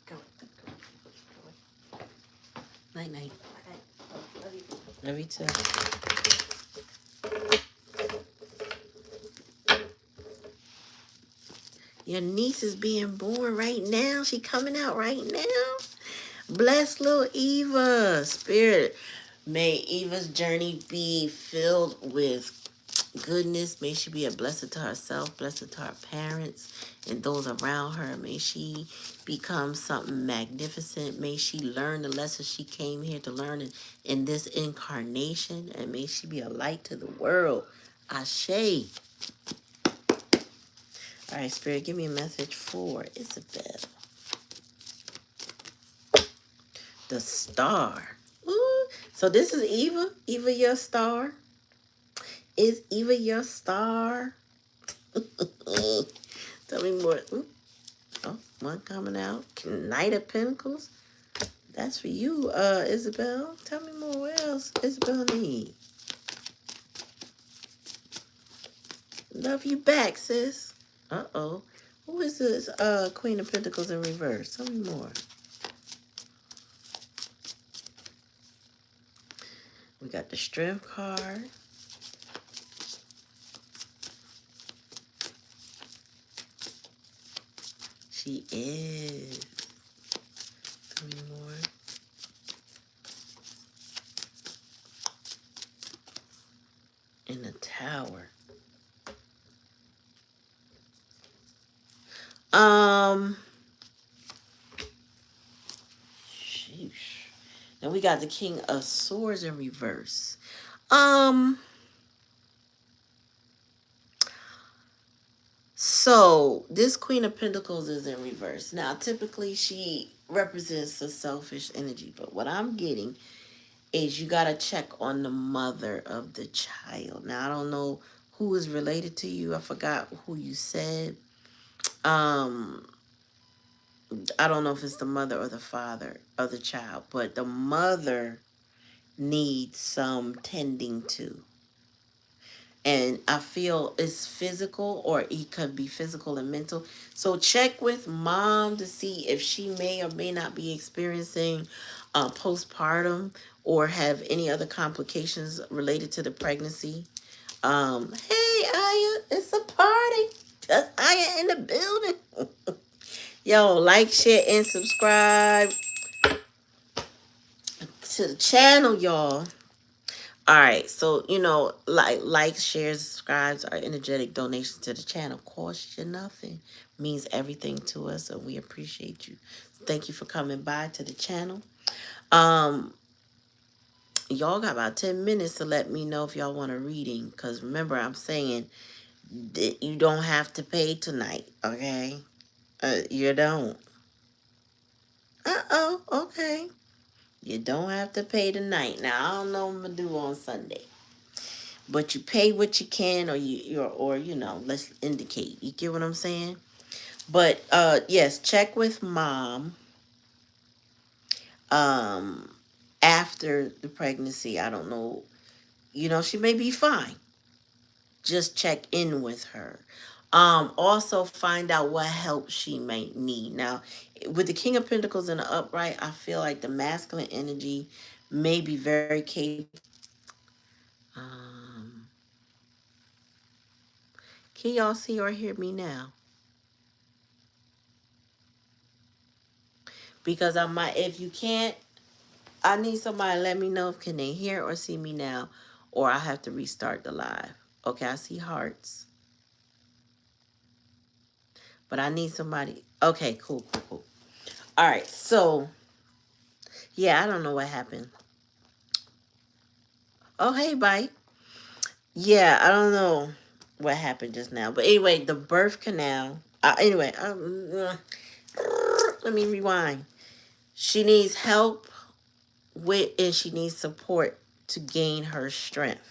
Go. Night night. Love you. Love you too. Your niece is being born right now. She coming out right now. Bless little Eva. Spirit. May Eva's journey be filled with goodness. May she be a blessing to herself, blessing to her parents and those around her. May she become something magnificent. May she learn the lessons she came here to learn in this incarnation. And may she be a light to the world. Ashe. All right, Spirit, give me a message for Isabel. The star. Ooh. So this is Eva. Eva, your star. Is Eva your star? Tell me more. Ooh. Oh, one coming out. Knight of Pentacles. That's for you, Isabel. Tell me more. What else Isabel need? Love you back, sis. Uh-oh. Who is this Queen of Pentacles in reverse? Tell me more. We got the Strength card. She is. Tell me more. In the Tower. Sheesh. Then we got the King of Swords in reverse. So this Queen of Pentacles is in reverse. Now, typically she represents the selfish energy, but what I'm getting is you got to check on the mother of the child. Now, I don't know who is related to you. I forgot who you said. I don't know if it's the mother or the father of the child, but the mother needs some tending to. And I feel it's physical, or it could be physical and mental. So check with mom to see if she may or may not be experiencing postpartum or have any other complications related to the pregnancy. Hey Aya, it's a party. Just Aya in the building. Yo, like, share, and subscribe to the channel, y'all. All right, so likes, shares, subscribes are energetic donations to the channel. Cost you nothing, means everything to us, and we appreciate you. Thank you for coming by to the channel. Um, y'all got about 10 minutes to let me know if y'all want a reading, because remember, I'm saying that you don't have to pay tonight, okay? You don't. Okay. You don't have to pay tonight. Now I don't know what I'm gonna do on Sunday. But you pay what you can, or let's indicate. You get what I'm saying? But yes, check with mom um after the pregnancy. I don't know. She may be fine. Just check in with her. Also find out what help she may need. Now, with the King of Pentacles in the upright, I feel like the masculine energy may be very capable. Um, can y'all see or hear me now? Because I might, if you can't, I need somebody to let me know if can they hear or see me now, or I have to restart the live. Okay, I see hearts, but I need somebody. Okay, cool. All right, so yeah, I don't know what happened. Oh, hey, bye. Yeah, I don't know what happened just now, but anyway, the birth canal. Anyway, let me rewind. She needs help and she needs support to gain her strength.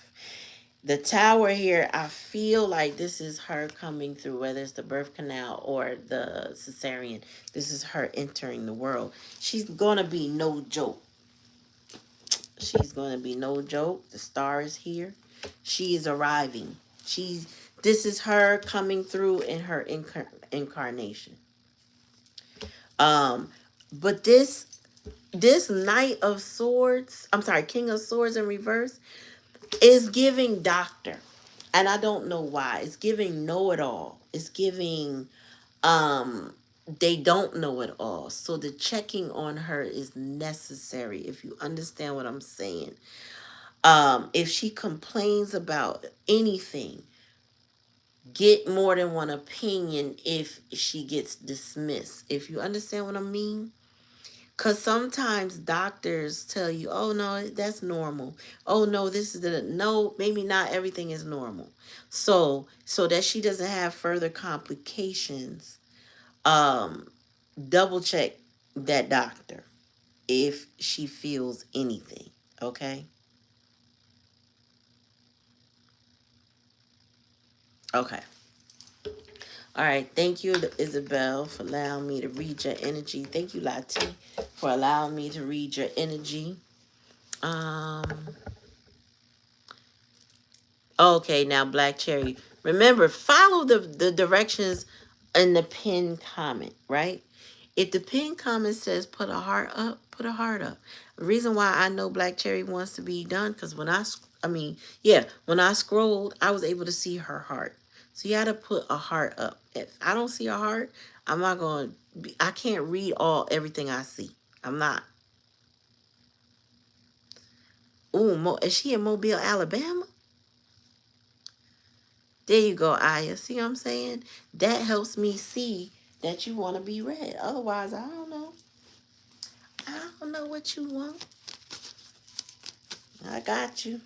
The tower here, I feel like this is her coming through, whether it's the birth canal or the cesarean. This is her entering the world. She's going to be no joke. She's going to be no joke. The star is here. She is arriving. This is her coming through in her incarnation. But this Knight of Swords, I'm sorry, King of Swords in reverse, is giving doctor. And I don't know why. It's giving know-it-all. It's giving they don't know it all. So the checking on her is necessary, if you understand what I'm saying. If she complains about anything, get more than one opinion if she gets dismissed. If you understand what I mean? Because sometimes doctors tell you, oh, no, that's normal. Oh, no, this is no, maybe not everything is normal. So that she doesn't have further complications, double check that doctor if she feels anything. Okay? Okay. All right. Thank you, Isabel, for allowing me to read your energy. Thank you, Lati, for allowing me to read your energy. Um... Okay, now Black Cherry. Remember, follow the directions in the pinned comment, right? If the pinned comment says put a heart up, put a heart up. The reason why I know Black Cherry wants to be done, because when I scrolled, I was able to see her heart. So you got to put a heart up. If I don't see a heart, I'm not going to, I can't read everything I see. I'm not. Ooh, is she in Mobile, Alabama? There you go, Aya. See what I'm saying? That helps me see that you want to be read. Otherwise, I don't know. I don't know what you want. I got you.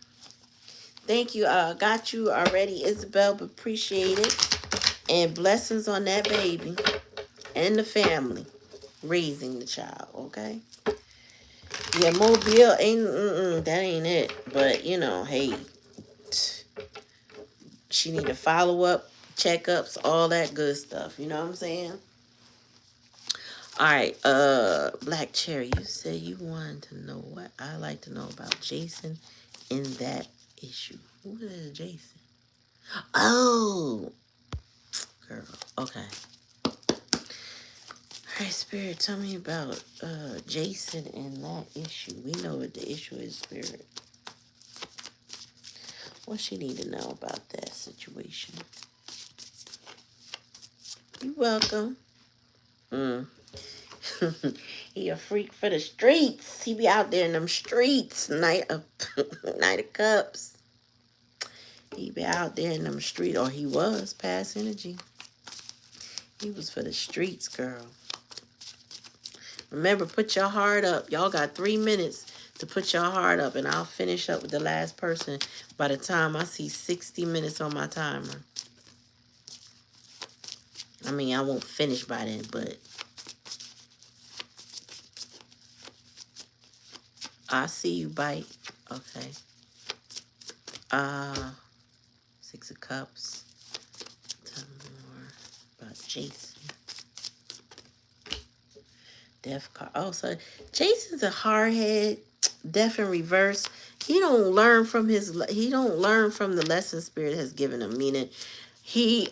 Thank you. Got you already, Isabel. But appreciate it. And blessings on that baby and the family raising the child. Okay. Yeah, Mobile ain't. That ain't it. But hey, she need to follow up, checkups, all that good stuff. You know what I'm saying? All right, Black Cherry, you said you wanted to know what I like to know about Jason in that issue. Who is Jason? Oh, girl. Okay. All right, Spirit, tell me about Jason in that issue. We know what the issue is, Spirit. What she need to know about that situation? You welcome. He a freak for the streets. He be out there in them streets. Night of Night of Cups. He be out there in them streets, or he was past energy. He was for the streets, girl. Remember, put your heart up. Y'all got 3 minutes to put your heart up, and I'll finish up with the last person by the time I see 60 minutes on my timer. I mean, I won't finish by then, but I see you, Bite. Okay. 6 of Cups. Tell me more about Jason. Death card. Oh, so Jason's a hardhead. Death in reverse. He don't learn from the lesson Spirit has given him. Meaning, he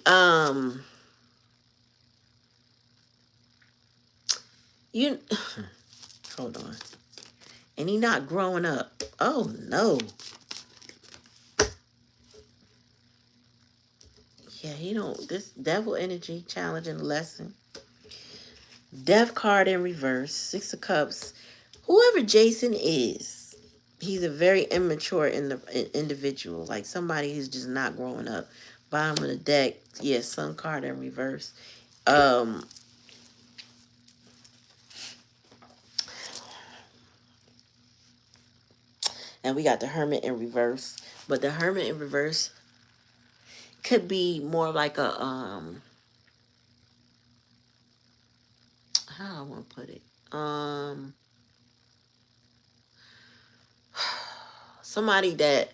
you hold on. And he not growing up. Oh no. Yeah, he don't. This devil energy challenging lesson. Death card in reverse. 6 of Cups. Whoever Jason is, he's a very immature individual. Like somebody who's just not growing up. Bottom of the deck. Yeah, Sun card in reverse. And we got the Hermit in reverse. But the Hermit in reverse could be more like a how I want to put it. Somebody that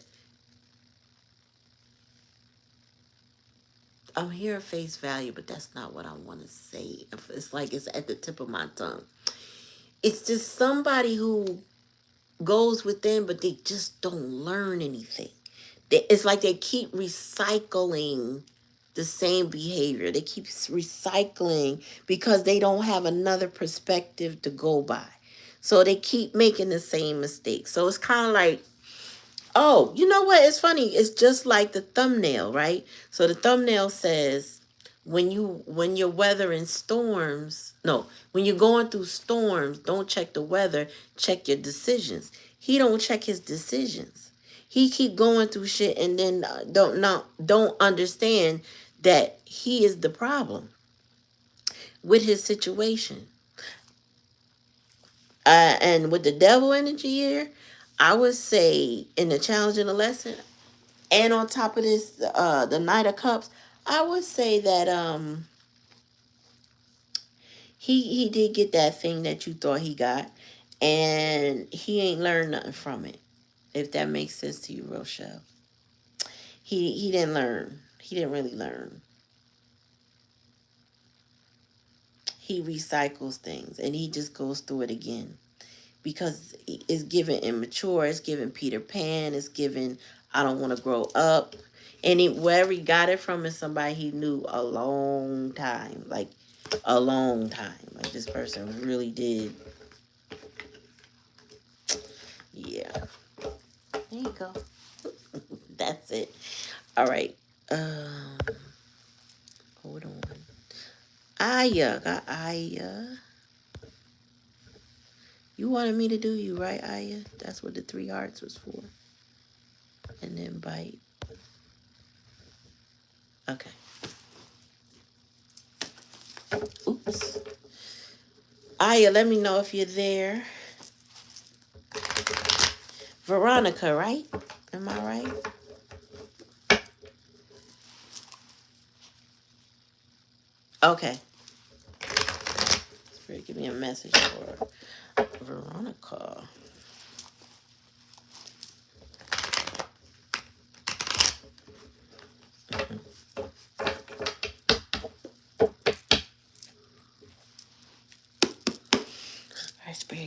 I'm here at face value, but that's not what I want to say. It's like it's at the tip of my tongue. It's just somebody who goes within, but they just don't learn anything. It's like they keep recycling the same behavior. They keep recycling because they don't have another perspective to go by. So they keep making the same mistakes. So it's kind of like, oh, you know what? It's funny. It's just like the thumbnail, right? So the thumbnail says, when you're weathering storms, no, when you're going through storms, don't check the weather, check your decisions. He don't check his decisions. He keep going through shit and then don't understand that he is the problem with his situation. And with the devil energy here, I would say in the challenge and the lesson, and on top of this, the Knight of Cups, I would say that he did get that thing that you thought he got, and he ain't learned nothing from it. If that makes sense to you, Rochelle. He didn't learn. He didn't really learn. He recycles things, and he just goes through it again. Because it's given immature, it's given Peter Pan, it's given I don't want to grow up. And wherever he got it from is somebody he knew a long time. Like, a long time. Like, this person really did. Yeah. There you go. That's it. All right. Hold on. Aya. Got Aya. You wanted me to do you, right, Aya? That's what the 3 hearts was for. And then Bite. Okay. Oops. Aya, let me know if you're there. Veronica, right? Am I right? Okay. Spirit, give me a message for Veronica.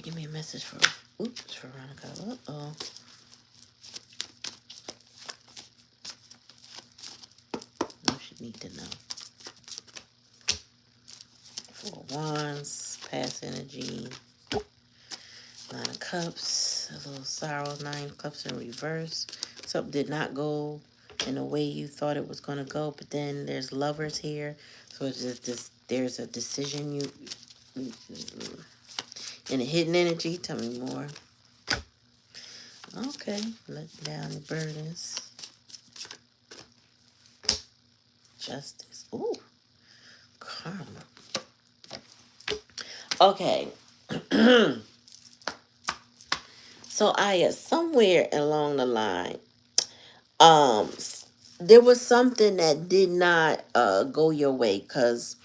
Spirit, give me a message for, oops, Veronica. Uh-oh. No, she need to know. 4 of Wands, past energy. 9 of Cups, a little sorrow. 9 of Cups in reverse. Something did not go in the way you thought it was going to go, but then there's Lovers here. So it's just this, there's a decision you, in a hidden energy. Tell me more. Okay, let down the burdens. Justice. Ooh, karma. Okay. So Aya, somewhere along the line, there was something that did not go your way, because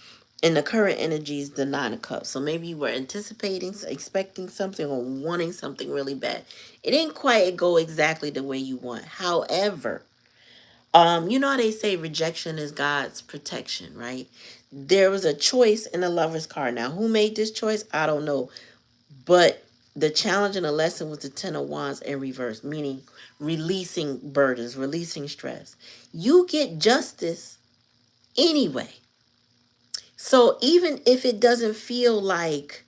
in the current energies, the 9 of Cups. So maybe you were anticipating, expecting something, or wanting something really bad. It didn't quite go exactly the way you want. However, you know how they say rejection is God's protection, right? There was a choice in the Lover's card. Now, who made this choice? I don't know. But the challenge and the lesson was the 10 of Wands in reverse, meaning releasing burdens, releasing stress. You get justice anyway. So even if it doesn't feel like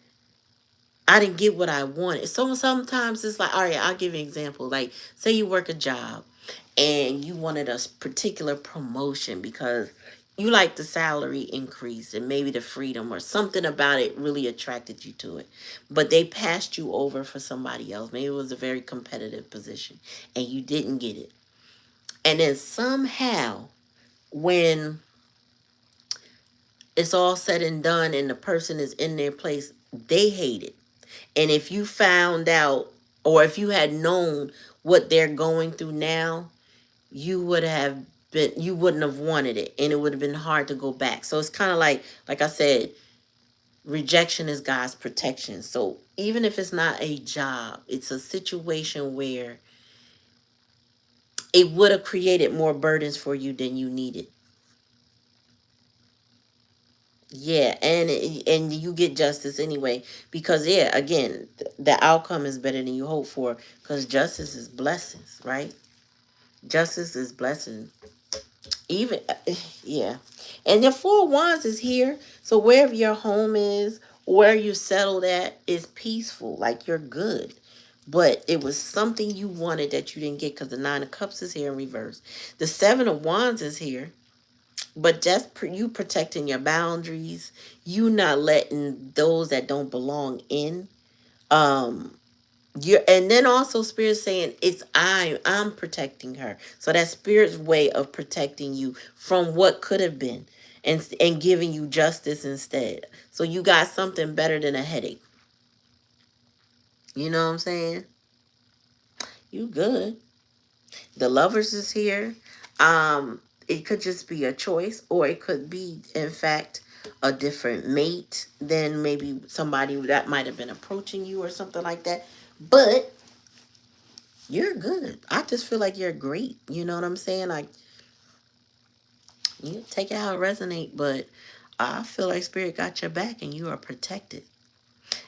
I didn't get what I wanted. So sometimes it's like, all right, I'll give you an example. Like, say you work a job and you wanted a particular promotion because you like the salary increase and maybe the freedom or something about it really attracted you to it. But they passed you over for somebody else. Maybe it was a very competitive position and you didn't get it. And then somehow, when it's all said and done and the person is in their place, they hate it. And if you found out, or if you had known what they're going through now, you would have been, you wouldn't have wanted it, and it would have been hard to go back. So it's kind of like I said, rejection is God's protection. So even if it's not a job, it's a situation where it would have created more burdens for you than you needed. Yeah, and you get justice anyway, because yeah, again, the outcome is better than you hope for, because justice is blessings, right? Justice is blessing. Even yeah. And the 4 of Wands is here. So wherever your home is, where you settled at, is peaceful. Like you're good. But it was something you wanted that you didn't get, because the 9 of Cups is here in reverse. The 7 of Wands is here. But just you protecting your boundaries, you not letting those that don't belong in. You're, and then also Spirit saying it's I'm protecting her. So that's Spirit's way of protecting you from what could have been, and giving you justice instead. So you got something better than a headache. You know what I'm saying? You good. The Lovers is here. It could just be a choice, or it could be, in fact, a different mate than maybe somebody that might have been approaching you or something like that. But you're good. I just feel like you're great. You know what I'm saying? Like, you take it how it resonate, but I feel like Spirit got your back and you are protected.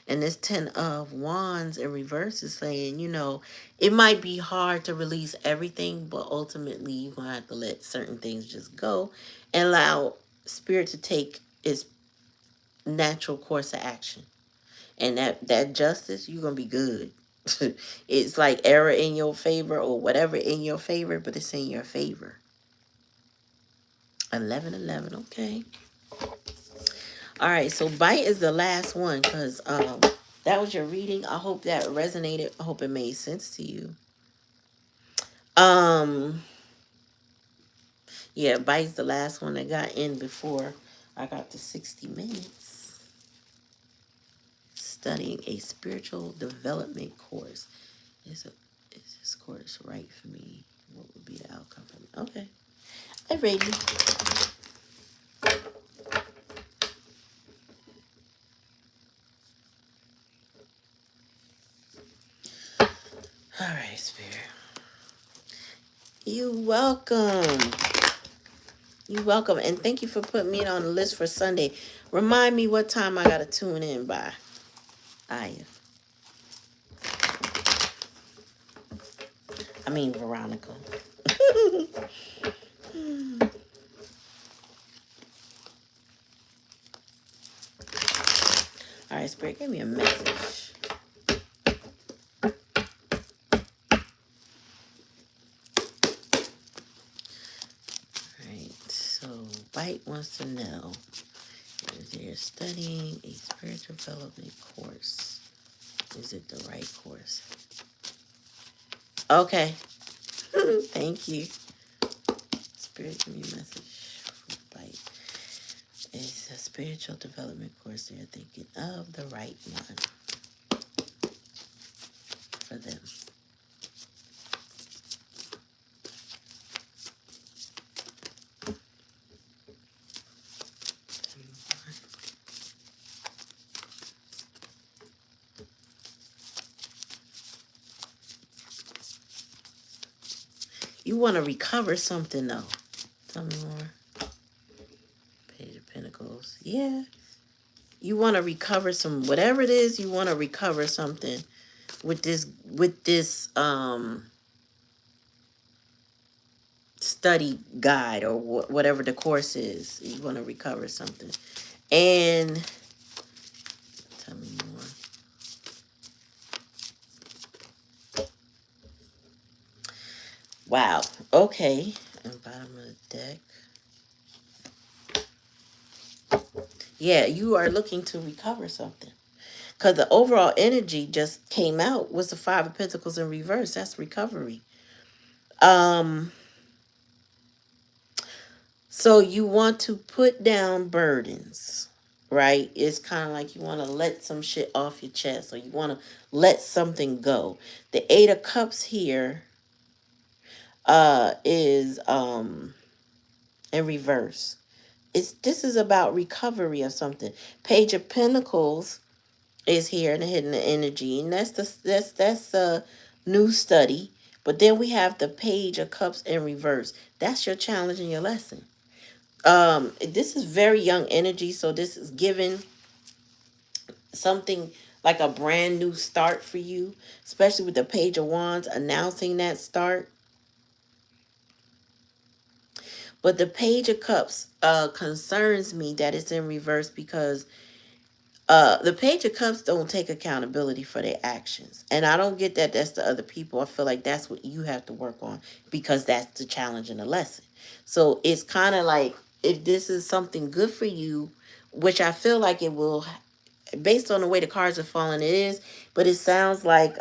And this 10 of Wands in reverse is saying, you know, it might be hard to release everything, but ultimately you're going to have to let certain things just go and allow Spirit to take its natural course of action. And that justice, you're going to be good. It's like error in your favor or whatever in your favor, but it's in your favor. 1111, okay. All right, so bite is the last one, because that was your reading. I hope that resonated. I hope it made sense to you. Yeah, bite's the last one that got in before I got to 60 minutes. Studying a spiritual development course. Is this course right for me? What would be the outcome for me? Okay, I'm ready. All right, Spirit. You're welcome. You're welcome. And thank you for putting me on the list for Sunday. Remind me what time I got to tune in by. Aya. mean, Veronica. All right, Spirit, give me a message. All right, so Bite wants to know if they're studying a spiritual development course. Is it the right course? Okay. Thank you. Spirit, give me a message. Bite. It's a spiritual development course. They're thinking of the right one for them. You want to recover something, though. Tell me more. Page of Pentacles. Yeah. You want to recover some, whatever it is, you want to recover something with this study guide or whatever the course is. You want to recover something. And tell me more. Wow. Okay. And bottom of the deck. Yeah, you are looking to recover something. Because the overall energy just came out was the Five of Pentacles in reverse. That's recovery. So you want to put down burdens, right? It's kind of like you want to let some shit off your chest, or you want to let something go. The Eight of Cups here is in reverse. This is about recovery of something. Page of Pentacles is here and hidden energy, and that's a new study. But then we have the Page of Cups in reverse. That's your challenge and your lesson. This is very young energy, so this is giving something like a brand new start for you, especially with the Page of Wands announcing that start. But the Page of Cups concerns me that it's in reverse because the Page of Cups don't take accountability for their actions. And I don't get that that's the other people. I feel like that's what you have to work on because that's the challenge and the lesson. So it's kind of like if this is something good for you, which I feel like it will, based on the way the cards are falling, it is. But it sounds like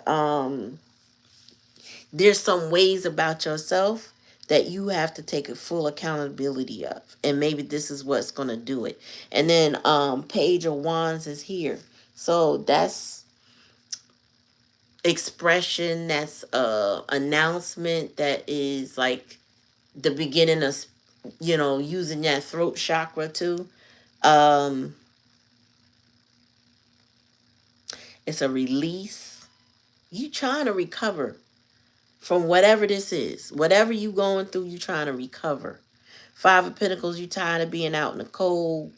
there's some ways about yourself that you have to take a full accountability of, and maybe this is what's going to do it. And then Page of Wands is here, so that's expression, that's announcement, that is like the beginning of, you know, using that throat chakra too. It's a release. You trying to recover from whatever this is. Whatever you going through, you trying to recover. Five of Pentacles, you tired of being out in the cold.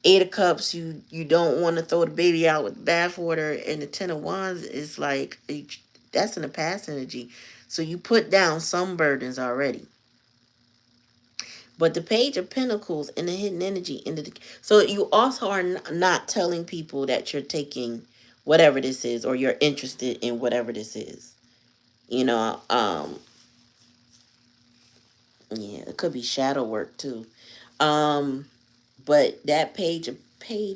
Eight of Cups, you don't want to throw the baby out with bathwater. And the Ten of Wands is like, that's in the past energy. So you put down some burdens already. But the Page of Pentacles and the hidden energy into the, so you also are not telling people that you're taking whatever this is, or you're interested in whatever this is. You know, yeah, it could be shadow work too. But that Page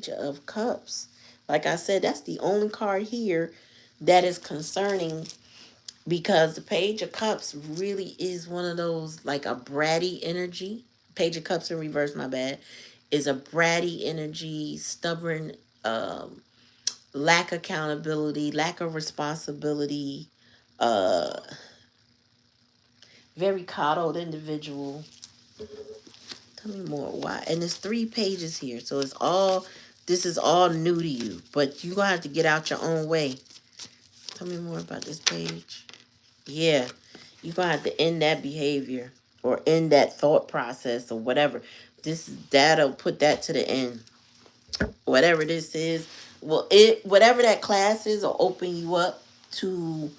of Cups, like I said, that's the only card here that is concerning, because the Page of Cups really is one of those, like a bratty energy. Page of Cups in reverse, my bad, is a bratty energy, stubborn, lack accountability, lack of responsibility, uh, very coddled individual. Tell me more. Why? And there's 3 pages here, so it's all, this is all new to you, but you gonna have to get out your own way. Tell me more about this page. Yeah, you gonna have to end that behavior or end that thought process or whatever. That'll put that to the end. Whatever this is, well, whatever that class is, will open you up to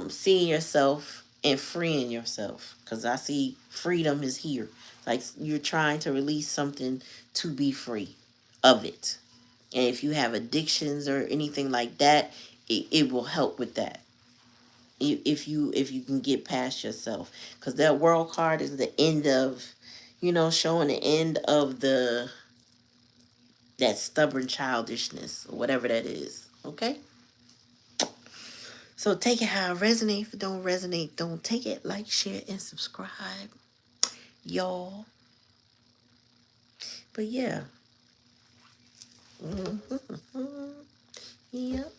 seeing yourself and freeing yourself. Because I see freedom is here. Like you're trying to release something to be free of it. And if you have addictions or anything like that, it will help with that. If you can get past yourself, because that world card is the end of, showing the end of that stubborn childishness or whatever that is. Okay, so take it how it resonates. If it don't resonate, don't take it. Like, share, and subscribe, y'all. But yeah. Yep.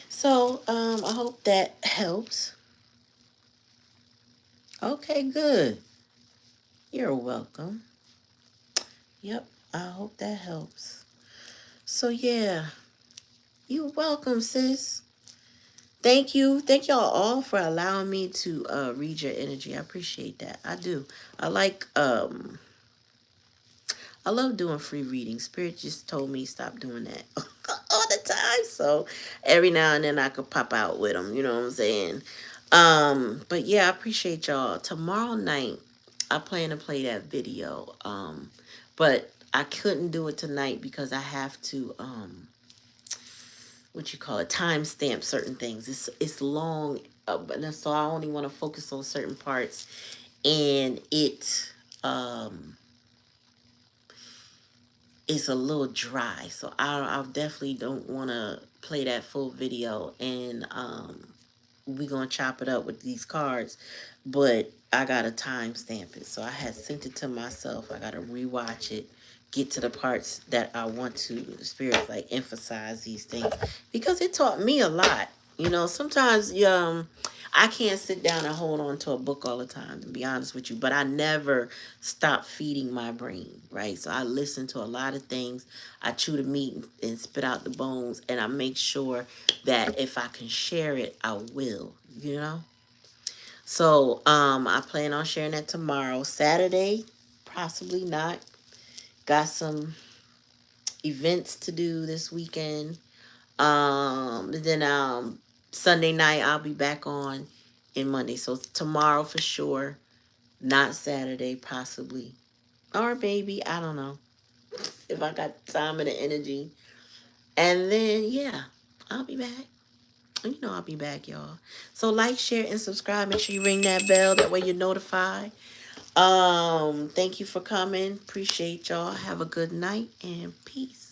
So I hope that helps. Okay, good. You're welcome. Yep, I hope that helps. So yeah, you're welcome, sis. Thank you. Thank y'all all for allowing me to read your energy. I appreciate that. I do. I like I love doing free readings. Spirit just told me stop doing that all the time. So every now and then I could pop out with them. You know what I'm saying? But yeah, I appreciate y'all. Tomorrow night, I plan to play that video. But I couldn't do it tonight because I have to what you call it, timestamp certain things. It's long, but so I only want to focus on certain parts, and it's a little dry. So I definitely don't want to play that full video, and we're gonna chop it up with these cards, but I gotta timestamp it. So I had sent it to myself. I gotta rewatch it, get to the parts that I want to. Spirit like emphasize these things because it taught me a lot. Sometimes I can't sit down and hold on to a book all the time, to be honest with you. But I never stop feeding my brain, right? So I listen to a lot of things. I chew the meat and spit out the bones, and I make sure that if I can share it, I will. So I plan on sharing that tomorrow. Saturday, possibly not. Got some events to do this weekend. Then Sunday night I'll be back on in Monday. So tomorrow for sure. Not Saturday, possibly. Or maybe, I don't know. If I got time and the energy. And then yeah, I'll be back. I'll be back, y'all. So like, share, and subscribe. Make sure you ring that bell. That way you're notified. Thank you for coming. Appreciate y'all. Have a good night and peace.